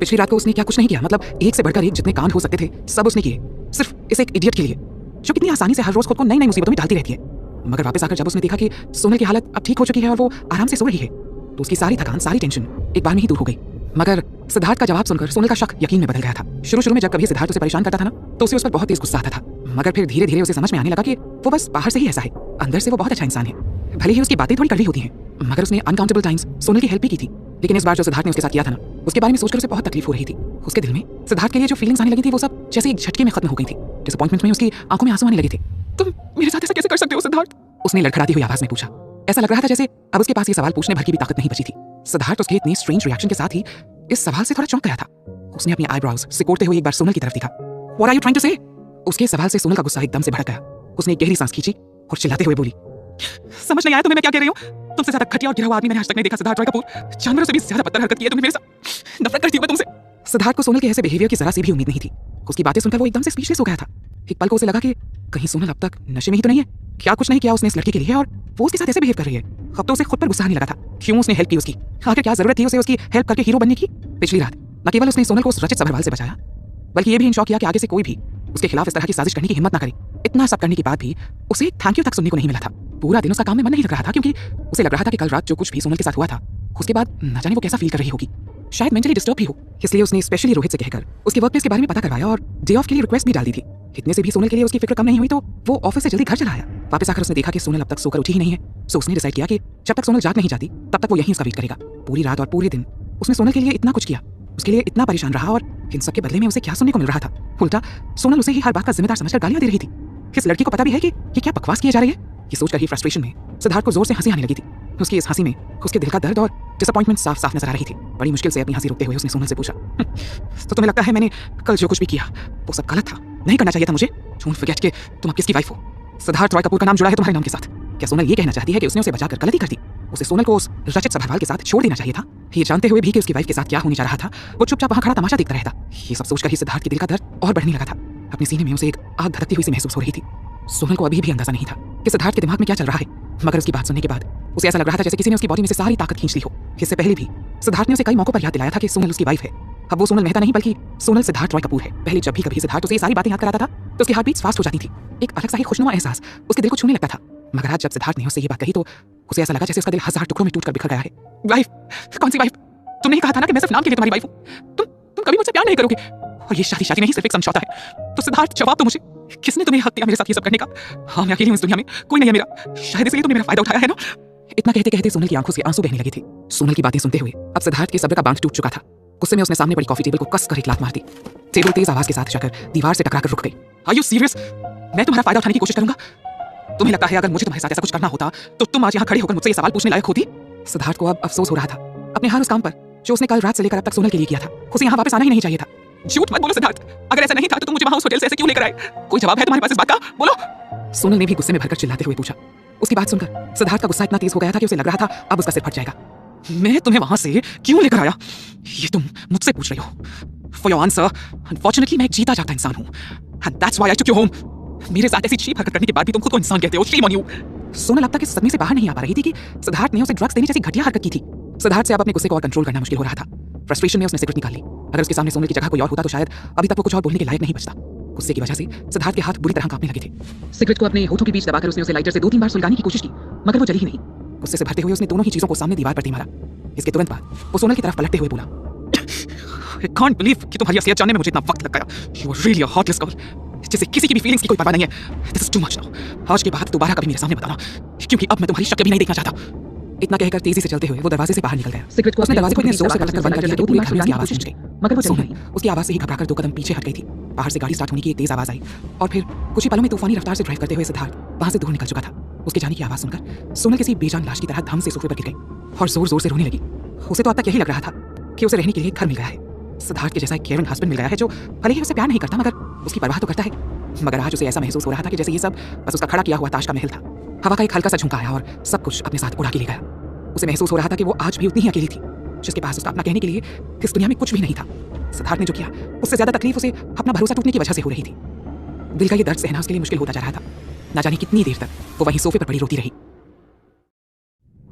पिछली रात को उसने क्या कुछ नहीं किया, मतलब एक से बढ़कर एक जितने कांड हो सकते थे सब उसने किए, सिर्फ इस एक इडियट के लिए जो कितनी आसानी से हर रोज खुद को नई नई मुसीबतों में डालती रहती है। मगर वापस आकर जब उसने देखा कि सोनल की हालत अब ठीक हो चुकी है और वो आराम से सो रही है तो उसकी सारी थकान, सारी टेंशन एक बार में ही दूर हो गई। मगर सिद्धार्थ का जवाब सुनकर सोनल का शक यकीन में बदल गया था। शुरू में जब कभी सिद्धार्थ उसे परेशान करता था ना तो उसे उस पर बहुत तेज गुस्सा आता था, मगर फिर धीरे धीरे उसे समझ में आने लगा कि वो बस बाहर से ही ऐसा है, अंदर से वो बहुत अच्छा इंसान है। भले ही उसकी बातें थोड़ी कड़वी होती हैं, मगर उसने अनकाउंटेबल टाइम्स सोनल की हेल्प भी की थी। लेकिन इस बार जो सिद्धार्थ ने उसके साथ किया था ना, उसके बारे में सोचकर उसे बहुत तकलीफ हो रही थी। उसके दिल में सिद्धार्थ के लिए जो फीलिंग्स आने लगी थी वो सब जैसे एक झटके में खत्म हो गई थी। डिसअपॉइंटमेंट में उसकी आंखों में आंसू आने लगे थे। तुम मेरे साथ ऐसा कैसे कर सकते हो सिद्धार्थ? उसने लड़खड़ाती हुई आवाज में पूछा। ऐसा लग रहा था जैसे अब उसके पास ये सवाल पूछने भर की भी ताकत नहीं बची थी। सिद्धार्थ उसके इतनी स्ट्रेंज रिएक्शन के साथ ही इस सवाल से थोड़ा चौंक गया था। उसने अपनी आईब्रोज सिकोड़ते हुए एक बार सोनल की तरफ देखा। What are you trying to say? उसके सवाल से सोनल का गुस्सा एकदम से भड़क गया। उसने एक गहरी सांस खींची और चिल्लाते हुए बोली, समझ नहीं आया तुम्हें मैं क्या कह रही हूँ? तुमसे ज्यादा घटिया और गिरा हुआ आदमी मैंने आज तक नहीं देखा सिद्धार्थ रॉय कपूर। जानवरों से भी ज्यादा बदतर हरकत की है तुमने मेरे साथ। नफरत करती हूं मैं तुमसे। सिद्धार्थ को सोनल के ऐसे बिहेवियर की जरा सी भी उम्मीद नहीं थी। उसकी बातें सुनकर वो एकदम से स्पीचलेस हो गया था। एक पल को उसे लगा कि कहीं सोनल अब तक नशे में ही तो नहीं है। क्या कुछ नहीं किया उसने इस लड़की के लिए और वो उसके साथ ऐसे बिहेव कर रही है। अब तो उसे खुद पर गुस्सा आने लगा था। क्यों उसने हेल्प की उसकी? आखिर क्या जरूरत थी उसे उसकी हेल्प करके हीरो बनने की? पिछली रात न केवल उसने सोनल को उस रचित सभरवाल से बचाया, बल्कि ये भी इंश्योर किया कि आगे से कोई भी उसके खिलाफ इस तरह की साजिश करने की हिम्मत ना करे। इतना सब करने के बाद भी उसे थैंक यू तक सुनने को नहीं मिला था। पूरा दिन उसका काम में मन नहीं लग रहा था क्योंकि उसे लग रहा था कि कल रात जो कुछ भी सोनल के साथ हुआ था उसके बाद न जाने वो कैसा फील कर रही होगी। शायद मेंटली डिस्टर्ब भी हो। इसलिए उसने स्पेशली रोहित से कहकर उसके वर्कप्लेस के बारे में पता करवाया और डे ऑफ के लिए रिक्वेस्ट भी डाल दी थी। इतने से भी सोनल के लिए उसकी फिक्र कम नहीं हुई तो वो ऑफिस से जल्दी घर चला आया। वापस आकर उसने देखा कि सोनल अब तक सोकर उठी ही नहीं है। सो उसने डिसाइड किया कि जब तक सोनल जाग नहीं जाती तब तक वो यहीं उसका वेट करेगा। पूरी रात और पूरे दिन उसने सोनल के लिए इतना कुछ किया, उसके लिए इतना परेशान रहा, और इन सब के बदले में उसे क्या सुनने को मिल रहा था? उल्टा सोनल उसे ही हर बात का जिम्मेदार समझकर गालियां दे रही थी। इस लड़की को पता भी है कि ये क्या बकवास किया जा रही है। ये सोचकर ही फ्रस्ट्रेशन में सिद्धार्थ को जोर से हंसी आने लगी थी। उसकी इस हंसी में उसके दिल का दर्द और डिसअपॉइंटमेंट साफ साफ नजर आ रही थी। बड़ी मुश्किल से अपनी हंसी रोकते हुए उसने सोनल से पूछा, तो तुम्हें लगता है मैंने कल जो कुछ भी किया वो सब गलत था? नहीं करना चाहिए था मुझे? डोंट फॉरगेट कि तुम अब किसकी वाइफ हो। सिद्धार्थ रॉय कपूर का नाम जुड़ा है तुम्हारे नाम के साथ। क्या सोनल ये कहना चाहती है कि उसने उसे बचाकर गलती कर दी? उसे सोनल को उस रचित सभरवाल के साथ छोड़ देना चाहिए था, ये जानते हुए भी कि उसकी वाइफ के साथ क्या होने जा रहा था। वो चुपचाप वहां खड़ा तमाशा देखता रहता। ये सब सोचकर ही सिद्धार्थ के दिल का दर्द और बढ़ने लगा था। अपने सीने में उसे एक आग धड़कती हुई सी महसूस हो रही थी। सोनल को अभी भी अंदाजा नहीं था कि सिद्धार्थ के दिमाग में क्या चल रहा है, मगर उसकी बात सुनने के बाद उसे ऐसा लग रहा था जैसे किसी ने उसकी बॉडी में से सारी ताकत खींच ली हो। इससे पहले भी सिद्धार्थ ने उसे कई मौकों पर याद दिलाया था कि सोनल उसकी वाइफ है। अब वो सोनल मेहता नहीं बल्कि सोनल सिद्धार्थ रॉय कपूर है। पहले जब भी कभी सिद्धार्थ उसे ये सारी बातें याद कराता था तो उसकी हार्ट बीट्स फास्ट हो जाती थी। एक अलग सा ही खुशनुमा एहसास उसके दिल को छूने लगता था। मगर आज जब सिद्धार्थ ने उससे ये बात कही तो उसे ऐसा लगा जैसे उसका दिल हजार टुकड़ों में टूटकर बिखर गया है। वाइफ? कौन सी वाइफ? तुमने ही कहा था ना कि मैं सिर्फ नाम के लिए तुम्हारी वाइफ हूँ। तुम कभी मुझसे प्यार नहीं करोगे, और ये शादी नहीं सिर्फ एक समझौता है। तो सिद्धार्थ जवाब दो मुझे, किसने तुम्हें हक दिया मेरे साथ ये सब करने का? हाँ, मैं अकेली हूँ इस दुनिया में, कोई नहीं है मेरा। शायद इसलिए तुमने मेरा फायदा उठाया है ना? इतना कहते कहते सोनल की आंखों से आंसू बहने लगे थे। सोनल की बातें सुनते हुए अब सिद्धार्थ के सब्र का बांध टूट चुका था। गुस्से में उसने सामने पड़ी कॉफी टेबल को कसकर एक लात मार दी। टेबल तेज आवाज के साथ जाकर दीवार से टकराकर रुक गई। Are you serious? मैं तुम्हारा फायदा उठाने की कोशिश करूंगा? तुम्हें लगता है अगर मुझे तुम्हारे साथ ऐसा कुछ करना होता तो तुम आज यहाँ खड़े होकर मुझसे ये सवाल पूछने लायक होती? सिद्धार्थ को अब अफसोस हो रहा था अपने हर उस काम पर जो उसने कल रात से लेकर अब तक सोनल के लिए किया था। उसे यहाँ वापस आना ही नहीं चाहिए था। झूठ मत बोलो सिद्धार्थ, अगर ऐसा नहीं था तो तुम मुझे वहां उस होटल से ऐसे क्यों लेकर आए? कोई जवाब है तुम्हारे पास इस बात का? बोलो। सोनल ने भी गुस्से में भरकर चिल्लाते हुए पूछा। उसकी बात सुनकर सिद्धार्थ का गुस्सा इतना तेज हो गया था कि उसे लग रहा था अब उसका सिर फट जाएगा। मैं तुम्हें वहां से क्यों लेकर आया, ये तुम मुझसे पूछ रही हो? फॉर योर आंसर, अनफॉर्चुनेटली मैं एक जीता जागता इंसान हूँ, and that's why I took you home. मेरे साथ ऐसी चीप हरकत करने के बाद भी तुम खुद को इंसान कहते हो। Shame on you. सोनल अब तक इस सदमे से बाहर नहीं आ पा रही थी कि सिद्धार्थ ने उसे ड्रग्स देने जैसी घटिया हरकत की थी। सिद्धार्थ से अब अपने गुस्से को और कंट्रोल करना मुश्किल हो रहा था। फ्रस्ट्रेशन में उसने सिगरेट निकाल ली। अगर उसके सामने सोनल की जगह कोई और होता तो शायद अभी तक वो कुछ और बोलने के लायक नहीं बचता। गुस्से की वजह से सिद्धार्थ के हाथ बुरी तरह कांपने लगे थे। सिगरेट को अपने होठों के बीच दबाकर उसने उसे लाइटर से 2-3 बार सुलगाने की कोशिश की, मगर वो जली ही नहीं। गुस्से से भरते हुए उसने दोनों ही चीजों को सामने दीवार पर दे मारा। इसके तुरंत बाद वो सोनल की तरफ पलटते हुए बोला, I can't believe कि तुम्हारी असलियत जानने में मुझे इतना वक्त लग गया। You are really a heartless girl, जिसे किसी की भी फीलिंग्स की कोई परवाह नहीं है। This is too much now. आज के बाद दोबारा कभी मेरे सामने बताना, क्योंकि अब मैं तुम्हारी शक्ल भी नहीं देखना चाहता। इतना कहकर तेजी से चलते हुए वो दरवाजे से बाहर निकल गया। सिगरेट को उसने दरवाजे को इतने जोर से पकड़कर बंद कर दिया कि पूरी घर में उसकी आवाज गूंज गई, मगर वो सोनल उसकी आवाज से ही घबराकर 2 कदम पीछे हट गई थी। बाहर से गाड़ी स्टार्ट होने की एक तेज आवाज आई और फिर कुछ ही पलों में तूफानी रफ्तार से ड्राइव करते हुए सिद्धार्थ वहां से दूर निकल चुका था। उसके जाने की आवाज सुनकर सोनल किसी बेजान लाश की तरह धम से सोफे पर गिर गई और जोर जोर से रोने लगी। उसे तो अब तक यही लग रहा था कि उसे रहने के लिए घर मिल गया है, सिद्धार्थ के जैसा एक केयरिंग हस्बैंड मिल गया है जो भले ही उसे प्यार नहीं करता मगर उसकी परवाह तो करता है। मगर आज उसे ऐसा महसूस हो रहा था कि जैसे ये सब बस उसका खड़ा किया हुआ ताश का महल था। हवा का एक हल्का सा झोंका आया और सब कुछ अपने साथ उड़ा के ले गया। उसे महसूस हो रहा था कि वो आज भी उतनी ही अकेली थी, जिसके पास उसका अपना कहने के लिए इस दुनिया में कुछ भी नहीं था। सिद्धार्थ ने जो किया उससे ज्यादा तकलीफ उसे अपना भरोसा टूटने की वजह से हो रही थी। दिल का ये दर्द सहना उसके लिए मुश्किल होता जा रहा था। ना जाने कितनी देर तक वो वहीं सोफे पर पड़ी रोती रही।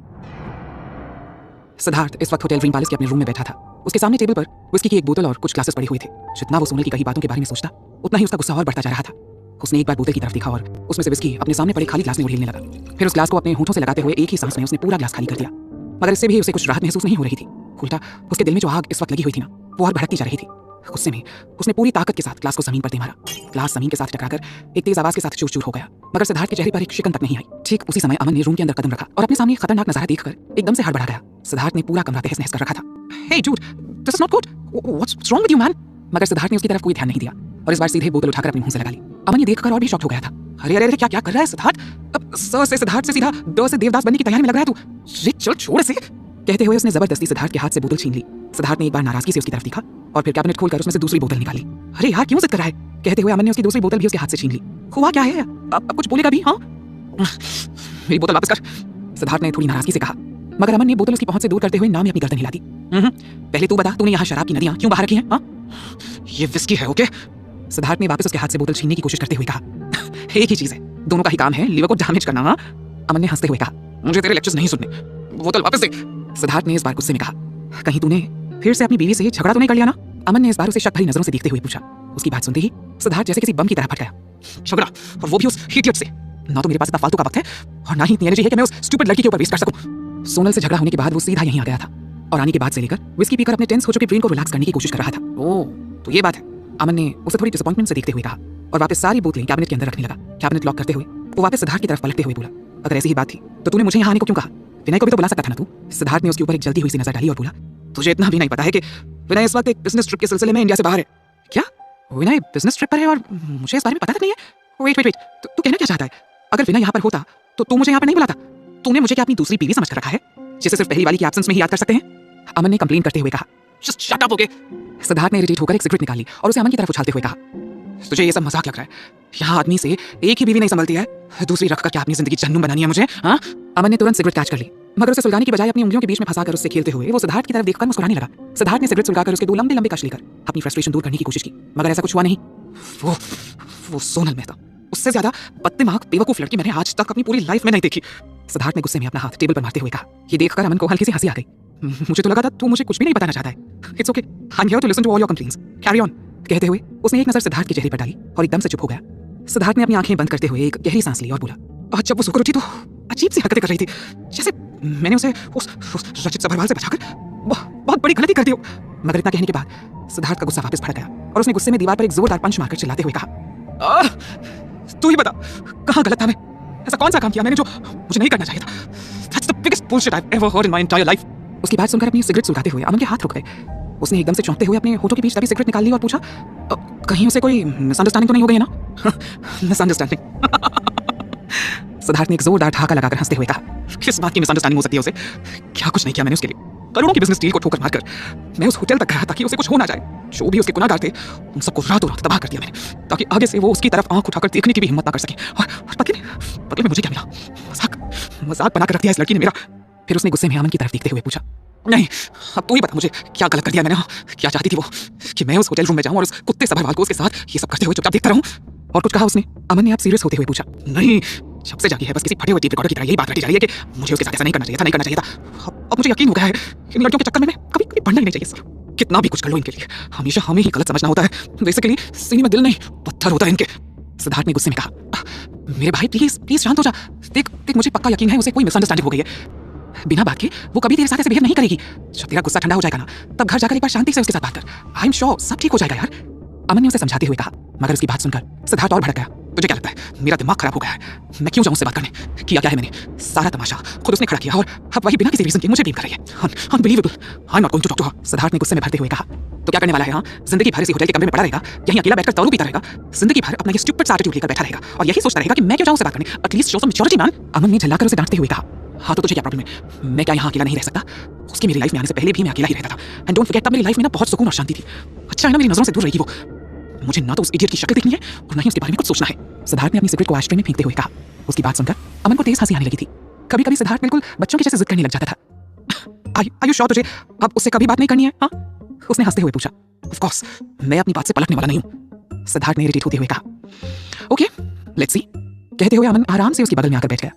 सिद्धार्थ इस वक्त होटल ड्रीम पैलेस के अपने रूम में बैठा था। उसके सामने टेबल पर विस्की की एक बोतल और कुछ ग्लासेस पड़े हुए थे। जितना वो सोनल की कही बातों के बारे में सोचता उतना ही उसका गुस्सा और बढ़ता जा रहा था। उसने एक बार बोतल की तरफ देखा और उसमें से विस्की अपने सामने पड़े खाली ग्लास में उड़ेलने लगा। फिर उस ग्लास को अपने होठों से लगाते हुए एक ही सांस में उसने पूरा ग्लास खाली कर दिया। मगर इससे भी उसे कुछ राहत महसूस नहीं हो रही थी। उल्टा उसके दिल में जो आग इस वक्त लगी हुई थी ना, वो और भड़कती जा रही थी। गुस्से में उसने पूरी ताकत के साथ ग्लास को जमीन पर दे मारा। ग्लास जमीन के साथ टकराकर एक तेज आवाज के साथ चूर चूर हो गया, मगर सिद्धार्थ के चेहरे पर एक शिकन तक नहीं आई। ठीक उसी समय अमन ने रूम के अंदर कदम रखा और अपने सामने खतरनाक नजारा देखकर एकदम से हड़बड़ा गया। सिद्धार्थ ने पूरा कमरा तहस नहस कर रखा था। Hey dude, this is not good, what's wrong with you man? मगर सिद्धार्थ ने उसकी तरफ कोई ध्यान नहीं दिया और इस बार सीधे बोतल उठाकर अपने मुंह से लगा ली। अमन ये देखकर और भी शॉक्ड हो गया था। अरे अरे अरे, क्या क्या कर रहा है सिद्धार्थ? अब स से सिद्धार्थ से सीधा द से देवदास बनने की तैयारी में लग रहा है तू। अरे चल छोड़ इसे, कहते हुए उसने जबरदस्ती सिद्धार्थ के हाथ से बोतल छीन ली। सिद्धार्थ ने एक बार नाराजगी से उसकी तरफ देखा और फिर कैबिनेट खोलकर उसमें से दूसरी बोतल निकाली। अरे यार क्यों जिद कर रहा है, कहते हुए अमन ने उसकी दूसरी बोतल भी उसके हाथ से छीन ली। हुआ क्या है? अब कुछ बोलेगा भी? हाँ, मेरी बोतल वापस कर, सिद्धार्थ ने थोड़ी नाराजगी से कहा। मगर अमन ने बोतल उसकी पहुंच से दूर करते हुए नाम ही अपनी गर्दन हिला दी। पहले तू बता, तूने यहाँ शराब की नदियां क्यों बाहर रखी हैं? हाँ, ये विस्की है। ओके, सिद्धार्थ ने वापस उसके हाथ से बोतल छीनने की कोशिश करते हुए कहा। एक ही चीज है, दोनों का ही काम है लिवर को डैमेज करना। हाँ, अमन ने हंसते हुए कहा। मुझे तेरे लेक्चर्स नहीं सुनने, बोतल वापस दे, सिद्धार्थ ने इस बार गुस्से में कहा। कहीं तूने फिर से अपनी बीवी से झगड़ा तो नहीं कर लिया ना? अमन ने इस बार उसे शक भरी नजरों से देखते हुए पूछा। उसकी बात सुनते ही सिद्धार्थ जैसे किसी बम की तरह फट गया। झगड़ा, और वो भी उस इडियट से? ना तो मेरे पास इतना फालतू का वक्त है और ना ही इतनी एनर्जी है कि मैं उस स्टूपिड लड़की के ऊपर वेस्ट कर सकूं। सोनल से झगड़ा होने के बाद वो सीधा यहीं आ गया था और आने के बाद से लेकर विस्की पीकर अपने टेंस हो चुके ब्रेन को रिलैक्स करने की कोशिश कर रहा था। ओह, तो ये बात है, अमन ने उसे थोड़ी डिसअपॉइंटमेंट से देखते हुए कहा। और वापस सारी बोतलें कैबिनेट के अंदर रखने लगा। कैबिनेट लॉक करते हुए वो वापस सिद्धार्थ की तरफ पलटते हुए बोला, अगर ऐसी ही बात थी तो तूने मुझे यहाँ आने को क्यों कहा? विनय को भी तो बुला सकता था ना तू। सिद्धार्थ ने उसके ऊपर एक जलती हुई सी नजर डाली और बोला, तुझे इतना भी नहीं पता है कि विनय इस वक्त एक बिजनेस ट्रिप के सिलसिले में इंडिया से बाहर है? क्या विनय बिजनेस ट्रिप पर है और मुझे इस बारे में पता तक नहीं है? वेट वेट वेट, तू कहना क्या चाहता है? अगर विनय यहाँ पर होता तो तू मुझे यहाँ पर नहीं बुलाता? तूने मुझे क्या अपनी दूसरी बीवी समझ कर रखा है जिसे सिर्फ पहली वाली की एब्सेंस में ही याद कर सकते हैं? अमन ने कंप्लेन करते हुए कहा। Just shut up, okay. Siddharth ने इरिटेट होकर एक सिगरेट निकाली और उसे अमन की तरफ उछालते हुए कहा, तुझे ये सब मजाक लग रहा है? यहाँ आदमी से एक ही बीवी नहीं संभलती है, दूसरी रखकर क्या अपनी जिंदगी जन्नू बनानी है मुझे? हाँ? अमन ने तुरंत सिगरेट कैच कर ली, मगर उसे सुलगाने की बजाय अपनी उंगलियों के बीच में फंसाकर उससे खेलते हुए वो सिद्धार्थ की तरफ देखकर मुस्कुराने लगा। सिद्धार्थ ने सिगरेट सुलगाकर उसके दो लंबे लंबे कश लेकर अपनी फ्रस्ट्रेशन दूर करने की कोशिश की, मगर ऐसा कुछ हुआ नहीं। वो सोनल मेहता, उससे ज्यादा बददिमाग बेवकूफ लड़की मैंने आज तक अपनी पूरी लाइफ में नहीं देखी। सिद्धार्थ ने गुस्से में अपना हाथ टेबल पर मारते हुए कहा। ये देखकर अमन को हल्की सी हंसी आ गई। मुझे तो लगा था तू मुझे कुछ भी नहीं बताना चाहता है। It's okay, I am here to listen to all your complaints, carry on. कहते हुए उसने एक नजर सिद्धार्थ के चेहरे पर डाली और एकदम से चुप हो गया। सिद्धार्थ ने अपनी आंखें बंद करते हुए एक गहरी सांस ली और बोला, आज जब वो सोकर उठी तो अजीब सी हरकतें कर रही थी, जैसे मैंने उसे उस रचित सभरवाल से बचाकर बहुत बड़ी गलती कर दी हो। मगर इतना कहने के बाद सिद्धार्थ का गुस्सा वापस भड़क गया और उसने गुस्से में दीवार पर एक जोरदार पंच मारकर चिल्लाते हुए कहा, तू ही बता कहाँ गलत था मैं? ऐसा कौन सा काम किया मैंने जो मुझे नहीं करना चाहिए था? That's the biggest bullshit I've ever heard in my entire life. उसकी बात सुनकर अपनी सिगरेट सुलगाते हुए अमन के हाथ रुक गए। उसने एकदम से चौंकते हुए अपने होठों के बीच दबी सिगरेट निकाल ली और पूछा, कहीं उसे कोई मिसअंडरस्टैंडिंग तो नहीं हो गई है ना? मिसअंडरस्टैंडिंग। सिद्धार्थ ने एक जोरदार ठहाका लगाकर हंसते हुए कहा, किस बात की मिसअंडरस्टैंडिंग हो सकती है उसे? क्या कुछ नहीं किया मैंने उसके लिए। करोड़ों की बिजनेस डील को ठोकर मारकर मैं उस होटल तक गया ताकि उसे कुछ हो ना जाए। जो भी उसके गुनाहगार थे उन सबको रातों रात तबाह कर दिया मैंने, ताकि आगे से वो उसकी तरफ आंख उठाकर देखने की भी हिम्मत ना कर सके। और बदले में मुझे क्या मिला? मजाक बनाकर रख दिया इस लड़की ने मेरा। फिर उसने गुस्से में अमन की तरफ देखते हुए पूछा, नहीं अब तू ही बता मुझे क्या गलत कर दिया मैंने? क्या चाहती थी वो कि मैं उस होटल रूम में जाऊं और उस कुत्ते सभरवाल को उसके साथ ये सब करते हुए चुपचाप देखता रहूं? और कुछ कहा उसने? अमन ने अब सीरियस होते हुए पूछा, नहीं जब से जागी है बस किसी फटे हुए टेप रिकॉर्डर की तरह यही बात रटी जा रही है कि मुझे उसके साथ ऐसा नहीं करना चाहिए था। अब मुझे यकीन हो गया है इन लड़कियों के चक्कर में मैं कभी पढ़ना ही नहीं चाहिए सर। कितना भी कुछ कर लो इनके लिए हमेशा हमें ही गलत समझना होता है। बेसिकली सीने में दिल नहीं पत्थर होता है इनके। सिद्धार्थ ने गुस्से में कहा, मेरे भाई प्लीज शांत हो जा। देख मुझे पक्का यकीन है उसे कोई मिसअंडरस्टैंडिंग हो गई है। बिना बात के वो कभी तेरे साथ ऐसे बिहेव नहीं करेगी। जब तेरा गुस्सा ठंडा हो जाएगा ना तब घर जाकर एक बार शांति से उसके साथ बात कर। आई एम श्योर सब ठीक हो जाएगा यार। अमन ने उसे समझाते हुए कहा, मगर उसकी बात सुनकर सिद्धार्थ और भड़क गया। तुझे क्या लगता है मेरा दिमाग खराब हो गया है? मैं क्यों जाऊं उससे बात करने? किया क्या है मैंने? सारा तमाशा खुद उसने खड़ा किया और अब वही बिना किसी रीजन के मुझे ब्लेम कर रही है। Unbelievable. I am not going to talk to her. Siddharth ने गुस्से में भरते हुए कहा, तो क्या करने वाला है? हाँ, जिंदगी भर इसी होटल के कमरे में पड़ा रहेगा, यहीं अकेला बैठकर दारू पीता रहेगा, जिंदगी भर अपना ये स्टूपिड सा एटीट्यूड लेकर बैठा रहेगा और यही सोचता रहेगा कि मैं क्यों जाऊं उससे बात करने? At least show some maturity man. Aman ने झल्लाकर उसे डांटते हुए कहा, हाँ तो तुझे क्या प्रॉब्लम है? मैं क्या यहाँ अकेला नहीं रह सकता? उसकी मेरी लाइफ में आने से पहले भी मैं अकेला ही रहता था। एंड डोंट फॉरगेट तब मेरी लाइफ में ना बहुत सुकून और शांति थी। अच्छा है ना मेरी नजरों से दूर रहेगी वो। मुझे ना तो उस इडियट की शक्ल देखनी है और ना ही उसके बारे में कुछ सोचना है। सिद्धार्थ ने अपनी सिगरेट को आश्रय में फेंकते हुए कहा। उसकी बात सुनकर अमन को तेज हंसी आने लगी थी। कभी कभी सिद्धार्थ बिल्कुल बच्चों की जैसे जिद करने लग जाता था। आर यू श्योर तुझे अब उससे कभी बात नहीं करनी है? हाँ, उसने हंसते हुए पूछा। ऑफ कोर्स मैं अपनी बात से पलटने वाला नहीं हूँ। सिद्धार्थ ने इरिटेट होते हुए कहा, ओके लेट्स सी। कहते हुए अमन आराम से उसके बगल में आकर बैठ गया।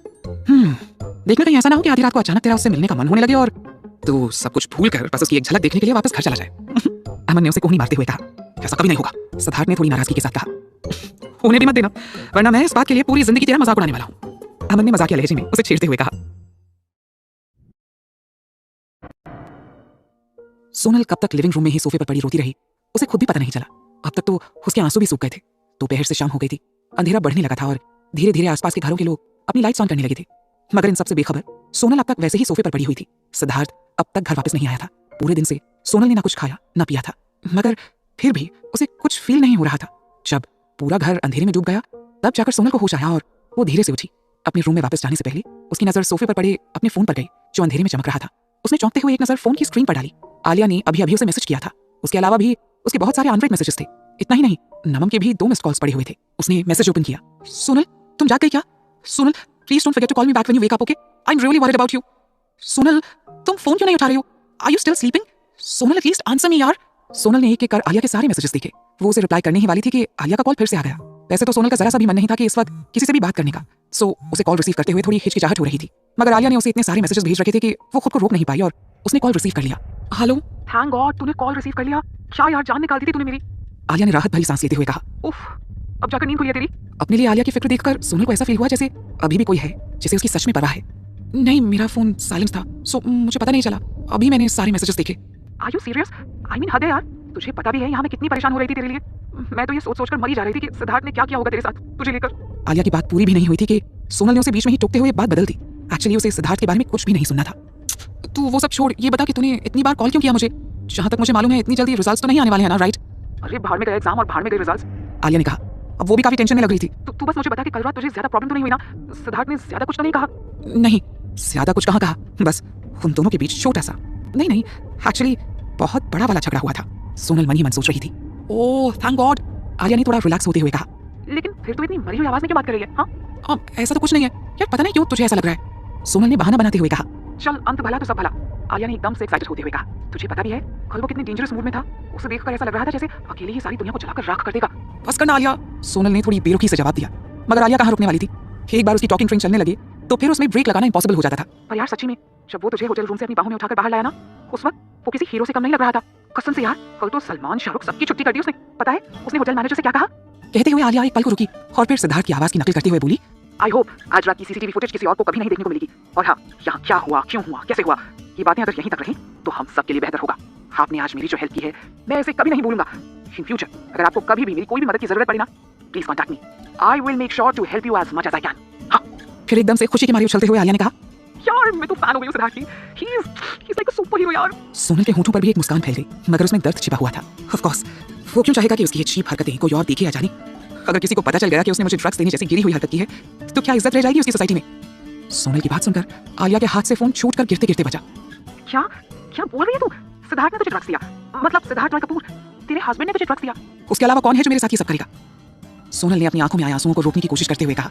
देखना कहीं ऐसा ना हो कि आधी रात को अचानक तेरा उससे मिलने का मन होने लगे और तू सब कुछ भूल कर बस उसकी एक झलक देखने के लिए वापस घर चला जाए। अमन ने उसे कोहनी मारते हुए कहा, ऐसा कभी नहीं होगा। सिद्धार्थ ने थोड़ी नाराजगी के साथ कहा, होने भी मत देना वरना मैं इस बात के लिए पूरी जिंदगी तेरा मजाक उड़ाने वाला हूँ। अमन ने मजाकिया लहजे में उसे छेड़ते हुए कहा। सोनल कब तक लिविंग रूम में ही सोफे पर पड़ी रोती रही उसे खुद भी पता नहीं चला। अब तक तो उसके आंसू भी सूख गए थे। दोपहर से शाम हो गई थी, अंधेरा बढ़ने लगा था और धीरे धीरे आसपास के घरों के लोग अपनी लाइट्स ऑन करने लगे थे। मगर इन सबसे बेखबर सोनल अब तक वैसे ही सोफे पर पड़ी हुई थी। सिद्धार्थ अब तक घर वापस नहीं आया था। पूरे दिन से सोनल ने ना कुछ खाया ना पिया था, मगर फिर भी उसे कुछ फील नहीं हो रहा था। जब पूरा घर अंधेरे में डूब गया तब जाकर सोनल को होश आया और वो धीरे से उठी। अपने रूम में वापस जाने से पहले उसकी नजर सोफे पर पड़े अपने फोन पर गई जो अंधेरे में चमक रहा था। उसने चौंकते हुए एक नजर फोन की स्क्रीन पर डाली। आलिया ने अभी अभी उसे मैसेज किया था। उसके अलावा भी उसके बहुत सारे अनरेड मैसेजेस थे। इतना ही नहीं, नमम के भी 2 मिस्ड कॉल्स पड़े हुए थे। उसने मैसेज ओपन किया, सोनल तुम जाग गई क्या? Sonal please don't forget to call me back when you wake up, okay? I am really worried about you. Sonal तुम फोन क्यों नहीं उठा रही हो? Are you still sleeping? Sonal at least answer me यार। सोनल ने एक-एक कर आलिया के सारे मैसेजेस देखे। वो उसे रिप्लाई करने ही वाली थी कि आलिया का कॉल फिर से आ गया। वैसे तो सोनल का जरा सा भी मन नहीं था कि इस वक्त किसी से भी बात करने का, सो उसे कॉल रिसीव करते हुए थोड़ी हिचकिचाहट हो रही थी। मगर आलिया ने उसे इतने सारे मैसेजेस भेज रखे थे कि वो खुद को रोक नहीं पाई और उसने कॉल रिसीव कर लिया। हेलो, थैंक गॉड तूने कॉल रिसीव कर लिया। क्या यार जान निकाल दी थी तूने मेरी। आलिया ने राहत भरी सांस लेते हुए कहा, उफ अब जाकर नींद खुली है तेरी। अपने लिए आलिया की फिक्र देखकर सोनल को ऐसा फील हुआ जैसे अभी भी कोई है जिसे उसकी सच में परवाह है। नहीं, मेरा फोन साइलेंस था, सो मुझे पता नहीं चला। अभी मैंने सारे मैसेजेस देखे। Are you serious? I mean हद है यार। तुझे पता भी है यहाँ मैं कितनी परेशान हो रही थी तेरे लिए। मैं तो ये सोच सोचकर मरी जा रही थी कि सिद्धार्थ ने क्या किया होगा तेरे साथ तुझे लेकर। आलिया की बात पूरी भी नहीं हुई थी कि सोनल ने उसे बीच में ही टोकते हुए बात बदल दी। एक्चुअली उसे सिद्धार्थ के बारे में कुछ भी नहीं सुनना था। तू वो सब छोड़, ये बता कि तूने इतनी बार कॉल क्यों किया मुझे? जहाँ तक मुझे मालूम है इतनी जल्दी रिजल्ट्स तो नहीं आने वाले हैं ना, राइट? अरे भाड़ में गए एग्जाम और भाड़ में गए रिजल्ट्स, आलिया ने कहा। अब वो भी काफी टेंशन में लग रही थी। तू बस मुझे बता कि कल रात तुझे ज्यादा प्रॉब्लम तो नहीं हुई ना? सिद्धार्थ ने ज्यादा कुछ तो नहीं कहा? नहीं, ज्यादा कुछ कहाँ कहा, बस उन दोनों के बीच छोटा सा, नहीं एक्चुअली बहुत बड़ा वाला झगड़ा हुआ था। सोनल मन ही मन सोच रही थी। ओह थैंक गॉड, आलिया ने थोड़ा रिलैक्स होते हुए कहा। लेकिन फिर तो इतनी मरी हुई आवाज में क्यों बात कर रही है? हाँ ऐसा तो कुछ नहीं है यार, पता नहीं क्यों तुझे ऐसा लग रहा है, सोनल ने बहाना बनाते हुए कहा। चल अंत भला तो सब भला, आलिया ने एकदम से एक्साइटेड होते हुए कहा। तुझे पता भी है कल वो कितने डेंजरस मूड में था, उसे देखकर ऐसा लग रहा था जैसे अकेले ही सारी दुनिया को जलाकर राख कर देगा। बस करना आलिया, सोनल ने थोड़ी बेरुखी से जवाब दिया। मगर आलिया कहाँ रुकने वाली थी? एक बार उसकी टॉकिंग ट्रेन चलने लगी तो फिर उसमें ब्रेक लगाना इम्पॉसिबल हो जाता था। पर यार सच्ची में जब वो तुझे होटल रूम से अपनी बाहों में उठाकर बाहर लाया ना, उस वक्त वो किसी हीरो से कम नहीं लग रहा था। कसम से यार, कल तो सलमान शाहरुख सबकी छुट्टी कर दी उसने। पता है उसने होटल मैनेजर से क्या कहा? कहते हुए आलिया एक पल को रुकी और फिर सिद्धार्थ की आवाज की नकल करते हुए बोली, आई होप आज रात की सीसीटीवी फुटेज किसी और को कभी नहीं देखने को मिलेगी। और हाँ, यहाँ क्या हुआ, क्यों हुआ, कैसे हुआ, ये बातें अगर यहीं तक रहीं तो हम सबके लिए बेहतर होगा। आपने आज मेरी जो हेल्प की है मैं इसे कभी नहीं भूलूंगा। इन फ्यूचर अगर आपको कभी भी मेरी कोई भी मदद की जरूरत पड़ी ना, please contact me, I will make sure to help you as much as I can. हाँ, फिर एकदम से खुशी की मारी उछलते हुए आलिया ने कहा, यार मैं तो फैन हो गई हूं सिद्धार्थ की, he is like a super hero यार। सोनल के होंठों पर भी एक मुस्कान फैल गई, मगर उसमें दर्द छिपा हुआ था। ऑफ कोर्स वो क्यों चाहेगा कि उसकी ये चीप हरकतें कोई और देखे या जाने? अगर किसी को पता चल गया कि उसने मुझे ड्रग्स देने जैसी गिरी हुई हरकत की है तो क्या इज्जत रह जाएगी उसकी सोसाइटी में? सोनल की बात सुनकर आलिया के हाथ से फोन छूटकर गिरते गिरते बचा। क्या क्या बोल रही है तू? सिद्धार्थ ने तुझे ड्रग्स दिया? मतलब सिद्धार्थ रॉय कपूर तेरे हस्बैंड ने तुझे ड्रग्स दिया? उसके अलावा कौन है जो मेरे साथ ये सब करेगा? सोनल ने अपनी आंखों में आए आंसुओं को रोकने की कोशिश करते हुए कहा,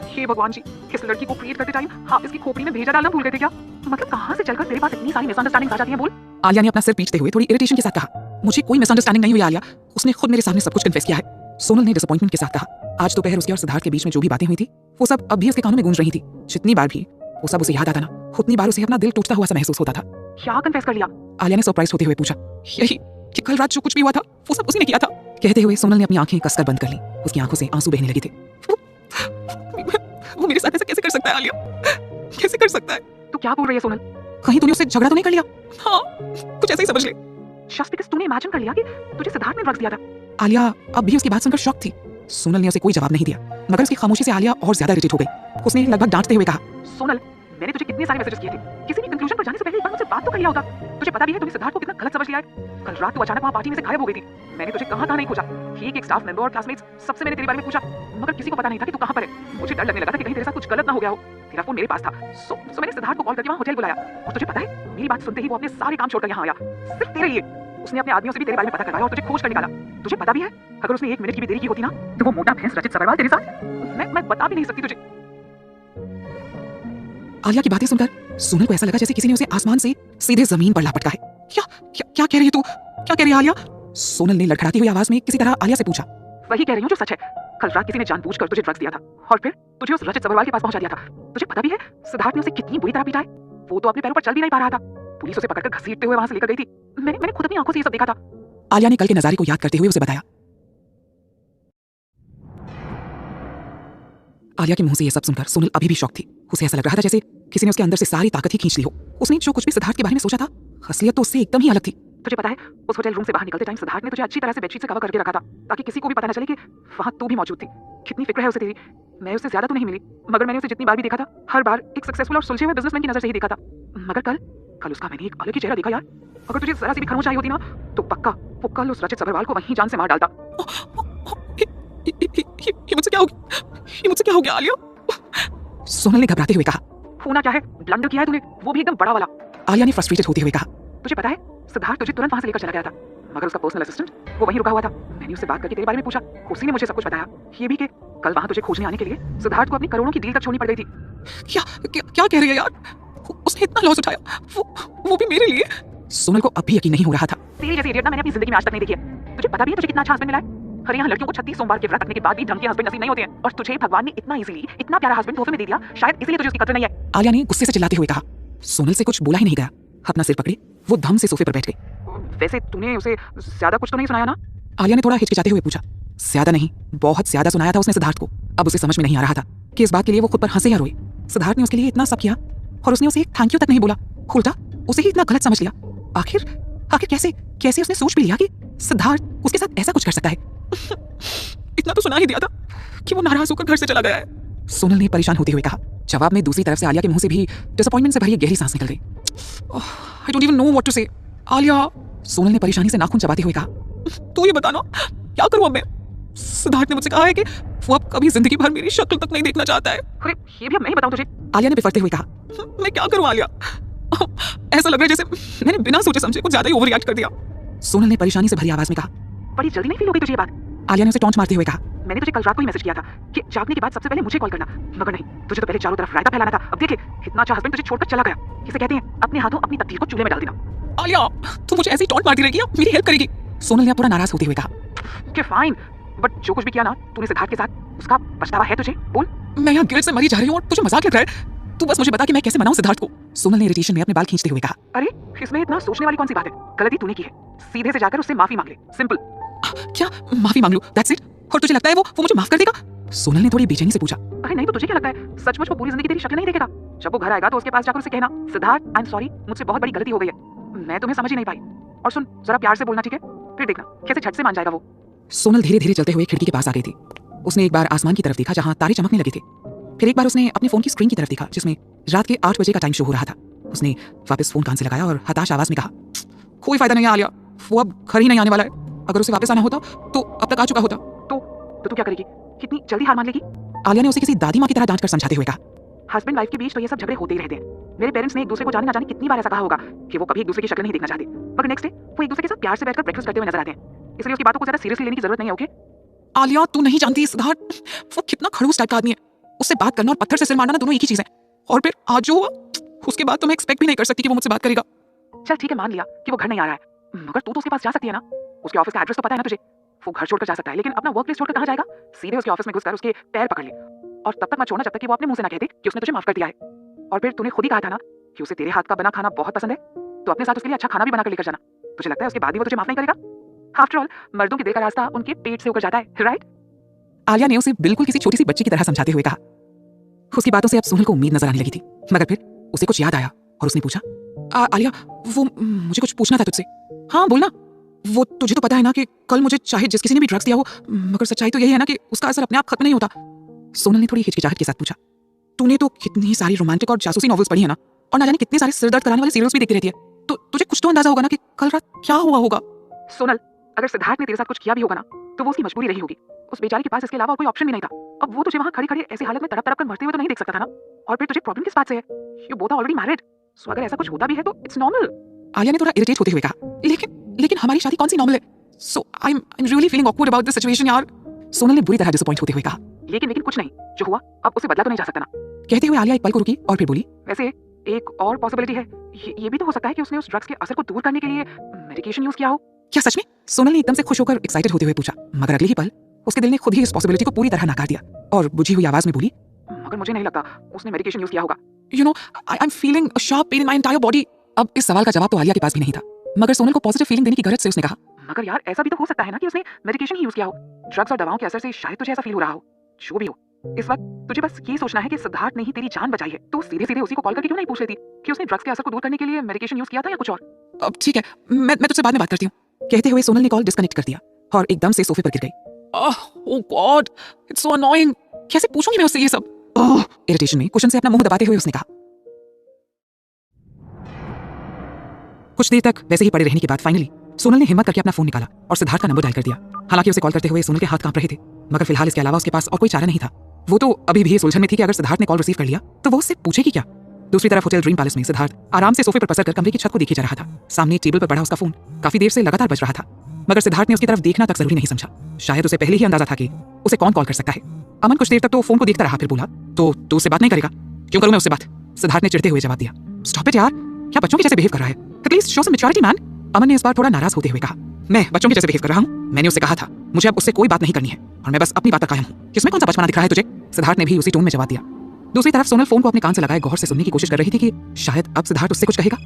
हे भगवान जी, इस लड़की को क्रिएट करते टाइम हाँ इसकी खोपड़ी में भेजा डालना भूल गए थे क्या? मतलब कहाँ से चलकर तेरे पास इतनी सारी मिसअंडरस्टैंडिंग्स आ जाती हैं? बोल। आलिया ने अपना सिर पीटते हुए थोड़ी इरिटेशन के साथ कहा, मुझे कोई मिसअंडरस्टैंडिंग नहीं हुई आलिया, उसने खुद मेरे सामने सब कुछ कन्फेस किया है। सोनल ने डिसअपॉइंटमेंट के साथ कहा। आज दोपहर उसके और सिद्धार्थ के बीच में जो भी बातें हुई थी वो सब अब भी उसके कानों में गूंज रही थी। जितनी बार भी वो सब उसे याद आता ना, उतनी बार उसे अपना दिल टूटता हुआ सा महसूस होता था। क्या कन्फेस कर लिया? आलिया ने सरप्राइज होते हुए पूछा। यही कि कल रात जो कुछ भी हुआ था वो सब उसने किया था। कहते हुए सोनल ने अपनी आंखें कसकर बंद कर ली, उसकी आंखों से आंसू बहने लगे थे। वो मेरे साथ ऐसा कैसे कर सकता है आलिया, कैसे कर सकता है? तू क्या बोल रही है सोनल? कहीं तूने उससे झगड़ा तो नहीं कर लिया? हाँ कुछ ऐसा ही समझ ले। जस्ट बिकॉज़ तूने इमेजिन कर लिया कि तुझे सिद्धार्थ ने ड्रग्स दिया था। आलिया अब भी उसकी बात सुनकर शॉक थी। सोनल ने उसे कोई जवाब नहीं दिया, मगर उसकी खामोशी से आलिया और ज्यादा इरिटेट हो गई। उसने लगभग डांटते हुए कहा, सोनल मैंने तुझे कितने सारे मैसेजेस किए थे, किसी भी कंक्लूजन पर जाने से पहले एक बार मुझसे बात तो कर लिया होता। तुझे पता भी है तूने सिद्धार्थ को कितना गलत समझ लिया है। कल रात तू अचानक वहाँ पार्टी में से गायब हो गई थी, मैंने तुझे कहाँ नहीं खोजा। एक स्टाफ मेंबर और क्लासमेट्स सबसे मैंने तेरे बारे में पूछा, मगर किसी को पता नहीं था कि तू कहाँ पर है। मुझे डर लगने लगा था कि कहीं तेरे साथ कुछ गलत ना हो गया हो। तेरा फोन मेरे पास था, सो मैंने सिद्धार्थ को कॉल करके वहाँ होटल बुलाया। और तुझे पता है मेरी बात सुनते ही वो अपने सारे काम छोड़कर यहाँ आया, सिर्फ तेरे लिए। उसने अपने आदमियों से भी तेरे बारे में पता करवाया और तुझे खोज कर निकाला। तुझे पता भी है अगर उसने एक मिनट की भी देरी की होती ना तो वो मोटा भैंस रचित सबरवाल तेरे साथ मैं बता भी नहीं सकती तुझे। आलिया की बातें सुनकर सोनल को ऐसा लगा जैसे किसी ने उसे आसमान से सीधे जमीन पर लापटका है। क्या कह रही है तू? क्या कह रही है आलिया? सोनल ने लड़खड़ाती हुई आवाज में किसी तरह आलिया से पूछा। वही कह रही हूँ जो सच है, कल रात किसी ने जानबूझकर तुझे ड्रग्स दिया था और फिर तुझे उस रचित सबरवाल के पास पहुंचा दिया था। तुझे पता भी है सिद्धार्थ ने उसे कितनी बुरी तरह पीटा है। वो तो अपने पैरों पर चल भी नहीं पा रहा था, पुलिस उसे पकड़कर घसीटते हुए वहां से लेकर गई थी। मैंने खुद अपनी आंखों से ये सब देखा था। आलिया ने कल के नजारे को याद करते हुए उसे बताया। आलिया के मुंह से ये सब सुनकर सोनल अभी भी शॉक थी। उसे ऐसा लग रहा था जैसे किसी ने उसके अंदर से सारी ताकत ही खींच ली हो। उसने जो कुछ भी सिद्धार्थ के बारे में सोचा था, असलियत तो उससे एकदम ही अलग थी। तुझे पता है उस होटल रूम से बाहर निकलते टाइम सिद्धार्थ ने तुझे अच्छी तरह से बेडशीट से कवर करके रखा था ताकि किसी को भी पता न चले कि वहां तू भी मौजूद थी। कितनी फिक्र है उसे तेरी। मैं उससे ज्यादा तो नहीं मिली, मगर मैंने उसे जितनी बार भी देखा था हर बार एक सक्सेसफुल और सुलझे हुए बिजनेसमैन की नजर से ही देखा था। मगर कल उसका मैंने एक अलग ही चेहरा देखा यार। अगर तुझे जरा सी भी खामोश आई होती ना तो पक्का वो कल उस रचित सबरवाल को वहीं जान से मार डालता। ये मुझसे क्या हो गया आलिया? सोनल ने घबराते हुए कहा। होना क्या है, ब्लंडर किया है तूने, वो भी एकदम बड़ा वाला। आलिया ने फ्रस्ट्रेटेड होते हुए कहा। तुझे पता है सिद्धार्थ तुझे तुरंत वहां से लेकर चला गया था, मगर उसका पर्सनल असिस्टेंट वो वहीं रुका हुआ था। मैंने उससे बात करके तेरे बारे में पूछा, उसी ने मुझे सब कुछ बताया। ये भी कि कल वहां तुझे खोजने आने के लिए सिद्धार्थ को अपनी करोड़ों की डील तक छोड़नी पड़ गई थी। क्या कह रही है यार? उसने इतना लॉस उठाया, वो भी मेरे लिए? सोनल को अब भी यकीन नहीं हो रहा था। तेरी जैसी इडियट ना मैंने अपनी जिंदगी में आज तक नहीं देखी है। तुझे पता भी है तुझे कितना अच्छा हस्बैंड मिला है? हर यहाँ लड़कियों को 36 सोमवार के व्रत रखने के बाद भी ढंग के हस्बैंड नसीब नहीं होते हैं, और तुझे भगवान ने इतना इजीली इतना प्यारा हस्बैंड तोहफे में दे दिया, शायद इसलिए तुझे उसकी कदर नहीं है। आलिया ने गुस्से से चिल्लाते हुए कहा। सोनल से कुछ बोला ही नहीं गया। अपना सिर पकड़े वो धम से सोफे पर बैठ गई। वैसे तूने उसे ज्यादा कुछ तो नहीं सुनाया ना? आलिया ने थोड़ा हिचकिचाते हुए पूछा। ज्यादा नहीं, बहुत ज्यादा सुनाया था उसने सिद्धार्थ को। अब उसे समझ में नहीं आ रहा था कि इस बात के लिए वो खुद पर हंसे या रोए। सिद्धार्थ ने उसके लिए इतना सब किया और उसने उसे एक थैंक यू तक नहीं बोला, उल्टा उसे ही इतना गलत समझ लिया। आखिर कैसे उसने सोच भी लिया कि सिद्धार्थ उसके साथ ऐसा कुछ कर सकता है? इतना तो सुना ही दिया था कि वो नाराज होकर घर से चला गया है। सोनल ने परेशान होते हुए कहा। जवाब में दूसरी तरफ से आलिया के मुंह से भी डिसअपॉइंटमेंट से भरी एक गहरी सांस निकल गई। I don't even know what to say. Alia, Sonal ने परेशानी से नाखून चबाते हुए कहा, तो ये बताना क्या करूं अब मैं? सिद्धार्थ ने मुझसे कहा है कि वो अब कभी जिंदगी भर मेरी शक्ल तक नहीं देखना चाहता है। अरे ये भी अब मैं ही बताऊं तुझे? आलिया ने बिफरते हुए कहा। मैं क्या करूं आलिया? ऐसा लग रहा है जैसे मैंने बिना सोचे समझे कुछ ज्यादा ही ओवर रिएक्ट कर दिया। सोनल ने परेशानी से भरी आवाज में कहा। बड़ी जल्दी नहीं फील हो गई तुझे ये बात? आलिया ने उसे टॉन्ट मारते हुए कहा। मैंने तुझे कल रात को ही मैसेज किया था कि जागने के बाद सबसे पहले मुझे कॉल करना, मगर नहीं, तुझे तो पहले चारों तरफ रायता फैलाना था। अब देख ले, इतना अच्छा हस्बैंड तुझे छोड़कर चला गया। किसे कहते हैं अपने हाथों अपनी तकदीर को चूल्हे में डाल देना। आलिया, तू मुझे ऐसे ही टॉन्ट मारती रहेगी या मेरी हेल्प करेगी? सोनल ने पूरा नाराज होते हुए कहा। कि फाइन, बट जो कुछ भी किया ना तूने सिद्धार्थ के साथ, उसका पछतावा है तुझे? बोल। मैं यहाँ गिल्ट से मरी जा रही हूँ और तुझे मजाक लग रहा है। तू बस मुझे बता कि मैं कैसे मनाऊं सिद्धार्थ को? सोनल ने इरिटेशन में अपने बाल खींचते हुए कहा। अरे इसमें इतना सोचने वाली कौन सी बात है? गलती तूने की है, सीधे से जाकर उससे माफी मांग ले, सिंपल। क्या माफी मांग लूं? That's it? और तुझे लगता है वो मुझे माफ कर देगा? सोनल ने थोड़ी बेचैनी से पूछा। अरे नहीं तो तुझे क्या लगता है सचमुच वो पूरी जिंदगी तेरी शक्ल नहीं देखेगा? जब वो घर आएगा तो उसके पास जाकर उसे कहना, सिद्धार्थ आई एम सॉरी, मुझसे बहुत बड़ी गलती हो गई है, मैं तुम्हें समझ ही नहीं पाई। और सुन, जरा प्यार से बोलना, ठीक है? फिर देखना कैसे झट से मान जाएगा वो। सोनल धीरे धीरे चलते हुए खिड़की के पास आ गई थी। उसने एक बार आसमान की तरफ देखा जहां तारे चमकने लगे थे। फिर एक बार उसने अपने फोन की स्क्रीन की तरफ देखा जिसमें रात के 8 बजे का टाइम शो हो रहा था। उसने वापस फोन कान से लगाया और हताश आवाज में कहा, कोई फायदा नहीं है आलिया, वो अब घर ही नहीं आने वाला है। अगर उसे वापस आना होता तो अब तक आ चुका होता। तो तू क्या करेगी? कितनी जल्दी हार मान लेगी? आलिया ने उसे किसी दादी माँ की तरह डांट कर समझाते हुए कहा। हस्बैंड वाइफ के बीच तो ये सब झगड़े होते ही रहते हैं। मेरे पेरेंट्स ने एक दूसरे को जाने ना जाने कितनी बार ऐसा कहा होगा कि वो कभी एक दूसरे की शक्ल नहीं देखना चाहते, मगर नेक्स्ट डे वो एक दूसरे के साथ प्यार से बैठकर ब्रेकफास्ट करते हुए नजर आते हैं। इसलिए उसकी बातों को ज्यादा सीरियसली लेने की जरूरत नहीं है, ओके? आलिया, तू नहीं जानती सिद्धार्थ वो कितना खड़ूस टाइप का आदमी है। उससे बात करना और पत्थर से सिर मारना दोनों एक ही चीज है। और फिर आज जो हुआ उसके बाद तो मैं एक्सपेक्ट भी नहीं कर सकती कि वो मुझसे बात करेगा। चल ठीक है, मान लिया कि वो घर नहीं आ रहा है, मगर तू तो उसके पास जा सकती है ना। उसके ऑफिस का एड्रेस तो पता है ना तुझे? वो घर छोड़कर जा सकता है, लेकिन अपना वर्क प्लेस छोड़कर कहाँ जाएगा? सीधे उसके ऑफिस में घुसकर उसके पैर पकड़ ले और तब तक मत छोड़ना जब तक कि वो अपने मुंह से ना कहते कि उसने तुझे माफ कर दिया है। और फिर तूने खुद ही कहा था ना कि उसे तेरे हाथ का बना खाना बहुत पसंद है, तो अपने साथ उसके लिए अच्छा खाना भी बनाकर लेकर जाना। तुझे लगता है उसके बाद भी वो तुझे माफ नहीं करेगा? आफ्टर ऑल मर्दों के दिल का रास्ता उनके पेट से होकर जाता है, राइट? आलिया ने उसे बिल्कुल किसी छोटी सी बच्ची की तरह समझाते हुए कहा। उसकी बातों से अब सोनल को उम्मीद नजर आने लगी थी, मगर फिर उसे कुछ याद आया और उसने पूछा, आलिया वो मुझे कुछ पूछना था तुझसे। हाँ बोलना। वो तुझे तो पता है ना कि कल मुझे चाहे जिस किसी ने भी ड्रग्स दिया हो, मगर सच्चाई तो यही है ना कि उसका असर अपने आप खत्म नहीं होता। सोनल ने थोड़ी हिचकिचाहट के साथ पूछा, तूने तो कितनी सारी रोमांटिक और जासूसी नॉवेल्स पढ़ी है ना, और ना जाने कितने सारे सिर दर्द कराने वाले सीरियल्स भी देखती रहती है, तो तुझे कुछ तो अंदाजा होगा ना कि कल रात क्या हुआ होगा। सोनल, अगर सिद्धार्थ ने तेरे साथ कुछ किया भी होगा ना तो वो उसकी मजबूरी रही होगी। उस बेचारे के पास इसके अलावा कोई ऑप्शन भी नहीं था। अब वो तुझे वहां खड़े खड़े ऐसी हालत में तड़प तड़प कर मरते हुए तो नहीं देख सकता था ना। और फिर तुझे प्रॉब्लम किस बात से है? You both are already married, so अगर ऐसा कुछ होता भी है तो इट्स नॉर्मल। आलिया ने थोड़ा इरिटेट होते हुए कहा, लेकिन हमारी शादी कौन सी नॉर्मल है? So I am really feeling awkward about this situation यार। सोनल ने बुरी तरह डिसअपॉइंट होते हुए कहा, लेकिन कुछ नहीं, जो हुआ अब उसे बदला तो नहीं जा सकता ना। कहते हुए आलिया एक पल को रुकी और फिर बोली, वैसे एक और पॉसिबिलिटी है, ये भी तो हो सकता है कि उसने उस ड्रग्स के असर को दूर करने के लिए मेडिकेशन यूज किया हो। क्या सच में? सोनल ने एकदम से खुश होकर एक्साइटेड होते हुए पूछा, मगर अगले ही पल उसके दिल ने खुद ही इस पॉसिबिलिटी को पूरी तरह नकार दिया और बुझी हुई आवाज में बोली, मगर मुझे नहीं लगता उसने मेडिकेशन यूज किया होगा। You know I am feeling a sharp pain in my entire body. अब इस सवाल का जवाब तो आलिया के पास भी नहीं था, मगर सोनल को पॉजिटिव फीलिंग देने की गरज से उसने कहा, मगर यार ऐसा भी तो हो सकता है ना कि उसने मेडिकेशन ही यूज किया हो। ड्रग्स और दवाओं के असर से शायद तुझे ऐसा फील हो रहा हो। जो भी हो, इस वक्त तुझे बस ये सोचना है कि सिद्धार्थ ने ही तेरी जान बचाई है, तो सीधे सीधे उसी को कॉल करके क्यों नहीं पूछ लेती कि उसने ड्रग्स के असर को दूर करने के लिए मेडिकेशन यूज किया था या कुछ और। अब ठीक है, मैं तुझसे बाद में बात करती हूँ। कहते हुए सोनल ने कॉल डिस्कनेक्ट कर दिया और एकदम से सोफे पर गिर गई। ओह गॉड, इट्स सो अननोइंग। कैसे पूछूंगी मैं उससे ये सब? इरिटेशन में कुशन से अपना मुंह दबाते हुए उसने कहा। कुछ देर तक वैसे ही पड़े रहने के बाद फाइनली सोनल ने हिम्मत करके अपना फोन निकाला और सिद्धार्थ का नंबर डायल कर दिया। हालांकि उसे कॉल करते हुए सोनल के हाथ कांप रहे थे, मगर फिलहाल इसके अलावा उसके पास और कोई चारा नहीं था। वो तो अभी भी इस उलझन में थी कि अगर सिद्धार्थ ने कॉल रिसीव कर लिया तो वो उससे पूछेगी क्या। दूसरी तरफ होटल ड्रीम पैलेस में सिद्धार्थ आराम से सोफे पर पसर कर कमरे की छत को देखे जा रहा था। सामने टेबल पर पड़ा उसका फोन काफी देर से लगातार बज रहा था, मगर सिद्धार्थ ने उसकी तरफ देखना तक जरूरी नहीं समझा। शायद उसे पहले ही अंदाजा था कि उसे कौन कॉल कर सकता है। अमन कुछ देर तक तो फोन को देखता रहा, फिर बोला, तो तू उससे बात नहीं करेगा? क्यों करूं मैं उससे बात? सिद्धार्थ ने चिढ़ते हुए जवाब दिया। स्टॉप इट यार, क्या बच्चों के जैसे बिहेव कर रहा है? At least show some maturity man. Aman ने इस बार थोड़ा नाराज होते हुए कहा, मैं बच्चों के जैसे बिहेव कर रहा हूँ? मैंने उससे कहा था मुझे अब उससे कोई बात नहीं करनी है और मैं बस अपनी बात पर कायम हूँ। किसमें कौन सा बचपना दिख रहा है तुझे? सिद्धार्थ ने भी उसी टोन में जवाब दिया। दूसरी तरफ सोनल फोन को अपने कान से लगाए गौर से सुनने की कोशिश कर रही थी कि शायद अब सिद्धार्थ उससे कुछ कहेगा।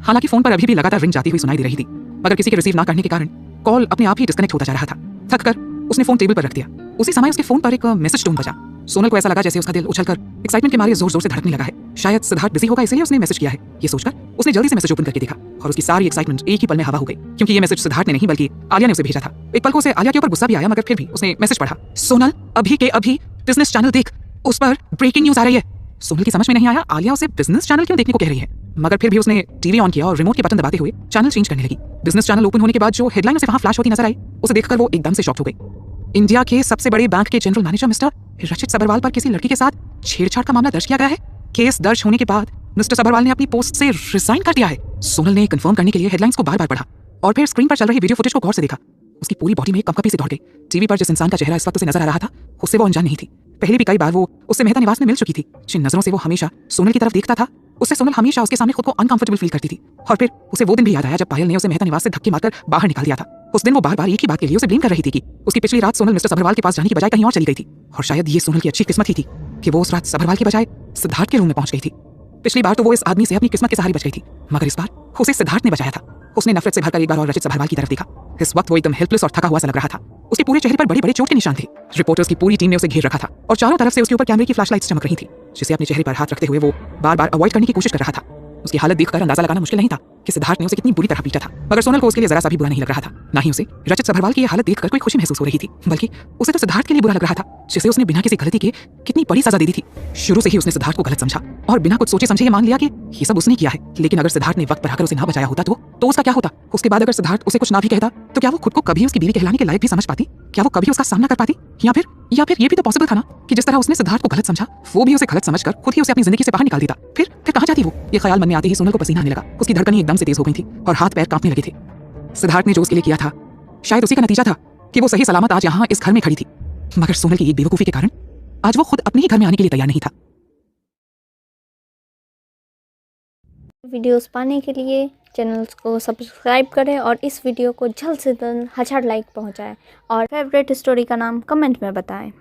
हालांकि फोन पर अभी भी लगातार रिंग जाती हुई सुनाई दे रही थी, मगर किसी के रिसीव ना करने के कारण कॉल अपने आप ही डिस्कनेक्ट होता जा रहा था। थक कर उसने फोन टेबल पर रख दिया। उसी समय उसके फोन पर एक मैसेज टोन बजा। सोनल को ऐसा लगा जैसे उसका दिल उछलकर एक्साइटमेंट के मारे जोर जोर से धड़कने लगा है। शायद सिद्धार्थ बिजी होगा इसलिए उसने मैसेज किया है। ये सोचकर उसने जल्दी से मैसेज ओपन करके देखा और उसकी सारी एक्साइटमेंट एक ही पल में हवा हो गई, क्योंकि ये मैसेज सिद्धार्थ ने नहीं बल्कि आलिया ने उसे भेजा था। एक पल को उसे आलिया के ऊपर गुस्सा भी आया, मगर फिर भी उसने मैसेज पढ़ा, सोनल अभी के अभी बिजनेस चैनल देख, उस पर ब्रेकिंग न्यूज आ रही है। सोनल की समझ में नहीं आया आलिया उसे बिजनेस चैनल क्यों देखने को कह रही है, मगर फिर भी उसने टीवी ऑन किया और रिमोट के बटन दबाते हुए चैनल चेंज करने लगी। बिजनेस चैनल ओपन होने के बाद जो हेडलाइन उसे वहां फ्लैश होती नजर आई, उसे देखकर वो एकदम से शॉक्ड हो गई। इंडिया के सबसे बड़े बैंक के जनरल मैनेजर मिस्टर रचित सब्बरवाल पर किसी लड़की के साथ छेड़छाड़ का मामला दर्ज किया गया है। केस दर्ज होने के बाद मिस्टर सब्बरवाल ने अपनी पोस्ट से रिजाइन कर दिया है। सोनल ने कंफर्म करने के लिए हेडलाइंस को बार-बार पढ़ा और फिर स्क्रीन पर चल रही वीडियो फुटेज को गौर से देखा। उसकी पूरी बॉडी में कंपकपी से दौड़ गई। टीवी पर जिस इंसान का चेहरा इस वक्त उसे नजर आ रहा था, उससे वो अनजान नहीं थी। पहले भी कई बार वो उससे मेहता निवास में मिल चुकी थी। जिन नजरों से वो हमेशा सोनल की तरफ देखता था, उससे सोनल हमेशा उसके सामने खुद को अनकंफर्टेबल फील करती थी। और फिर उसे वो दिन भी याद आया जब पायल ने उसे मेहता निवास से धक्के मारकर बाहर निकाल दिया था। उस दिन वो बार-बार एक ही बात के लिए उसे ब्लेम कर रही थी कि उसकी पिछली रात सोनल मिस्टर सब्बरवाल के पास जाने की बजाय कहीं और चली गई थी। और शायद ये सोनल की अच्छी किस्मत ही थी कि वो उस रात सब्बरवाल की बजाय सिद्धार्थ के रूम में पहुंच गई थी। पिछली बार तो वो इस आदमी से अपनी किस्मत के सहारे बच गई थी, मगर इस बार उसे सिद्धार्थ ने बचाया था। उसने नफरत से भरकर एक बार और रचित सब्बरवाल की तरफ देखा। इस वक्त वो एकदम हेल्पलेस और थका हुआ सा लग रहा था। उसके पूरे चेहरे पर बड़े-बड़े चोट के निशान थे। रिपोर्टर्स की पूरी टीम ने उसे घेर रखा था और चारों तरफ से उसके ऊपर कैमरे की फ्लैशलाइट्स चमक रही थी, जिसे अपने चेहरे पर हाथ रखते हुए वो बार-बार अवॉइड करने की कोशिश कर रहा था। उसकी हालत देखकर अंदाजा लगाना मुश्किल नहीं था कि सिद्धार्थ ने उसे कितनी बुरी तरह पीटा था, मगर सोनल को उसके लिए जरा सा भी बुरा नहीं लग रहा था। ना ही उसे रचित सब्बरवाल की ये हालत देखकर कोई खुशी महसूस हो रही थी, बल्कि उसे तो सिद्धार्थ के लिए बुरा लग रहा था, जिसे उसने बिना किसी गलती के कितनी बड़ी सजा दे दी थी। शुरू से ही उसने सिद्धार्थ को गलत समझा और बिना कुछ सोचे समझे ये मान लिया कि ये सब उसने किया है। लेकिन अगर सिद्धार्थ ने वक्त पर आकर उसे ना बचाया होता तो उसका क्या होता? उसके बाद अगर सिद्धार्थ उसे कुछ ना भी कहता तो क्या वो खुद को कभी उसकी बीवी कहलाने के लायक भी समझ पाती? क्या वो कभी उसका सामना कर पाती? या फिर ये भी तो पॉसिबल था ना कि जिस तरह उसने सिद्धार्थ को गलत समझा, वो भी उसे गलत समझकर खुद ही उसे अपनी जिंदगी से बाहर निकाल देता। फिर कहाँ जाती वो? ये ख्याल मन में आते ही सोनल को पसीना आने लगा। उसकी धड़कनें एकदम से तेज हो गई थी और हाथ पैर कांपने लगे थे। सिद्धार्थ ने जो उसके लिए किया था, शायद उसी का नतीजा था कि वो सही सलामत आज यहाँ इस घर में खड़ी थी। मगर सोनल की एक बेवकूफी के कारण आज वो खुद अपने ही घर में आने के लिए तैयार नहीं था। वीडियोस पाने के लिए चैनल को सब्सक्राइब करें और इस वीडियो को जल्द से जल्द 1000 लाइक पहुंचाएं और फेवरेट स्टोरी का नाम कमेंट में बताएं।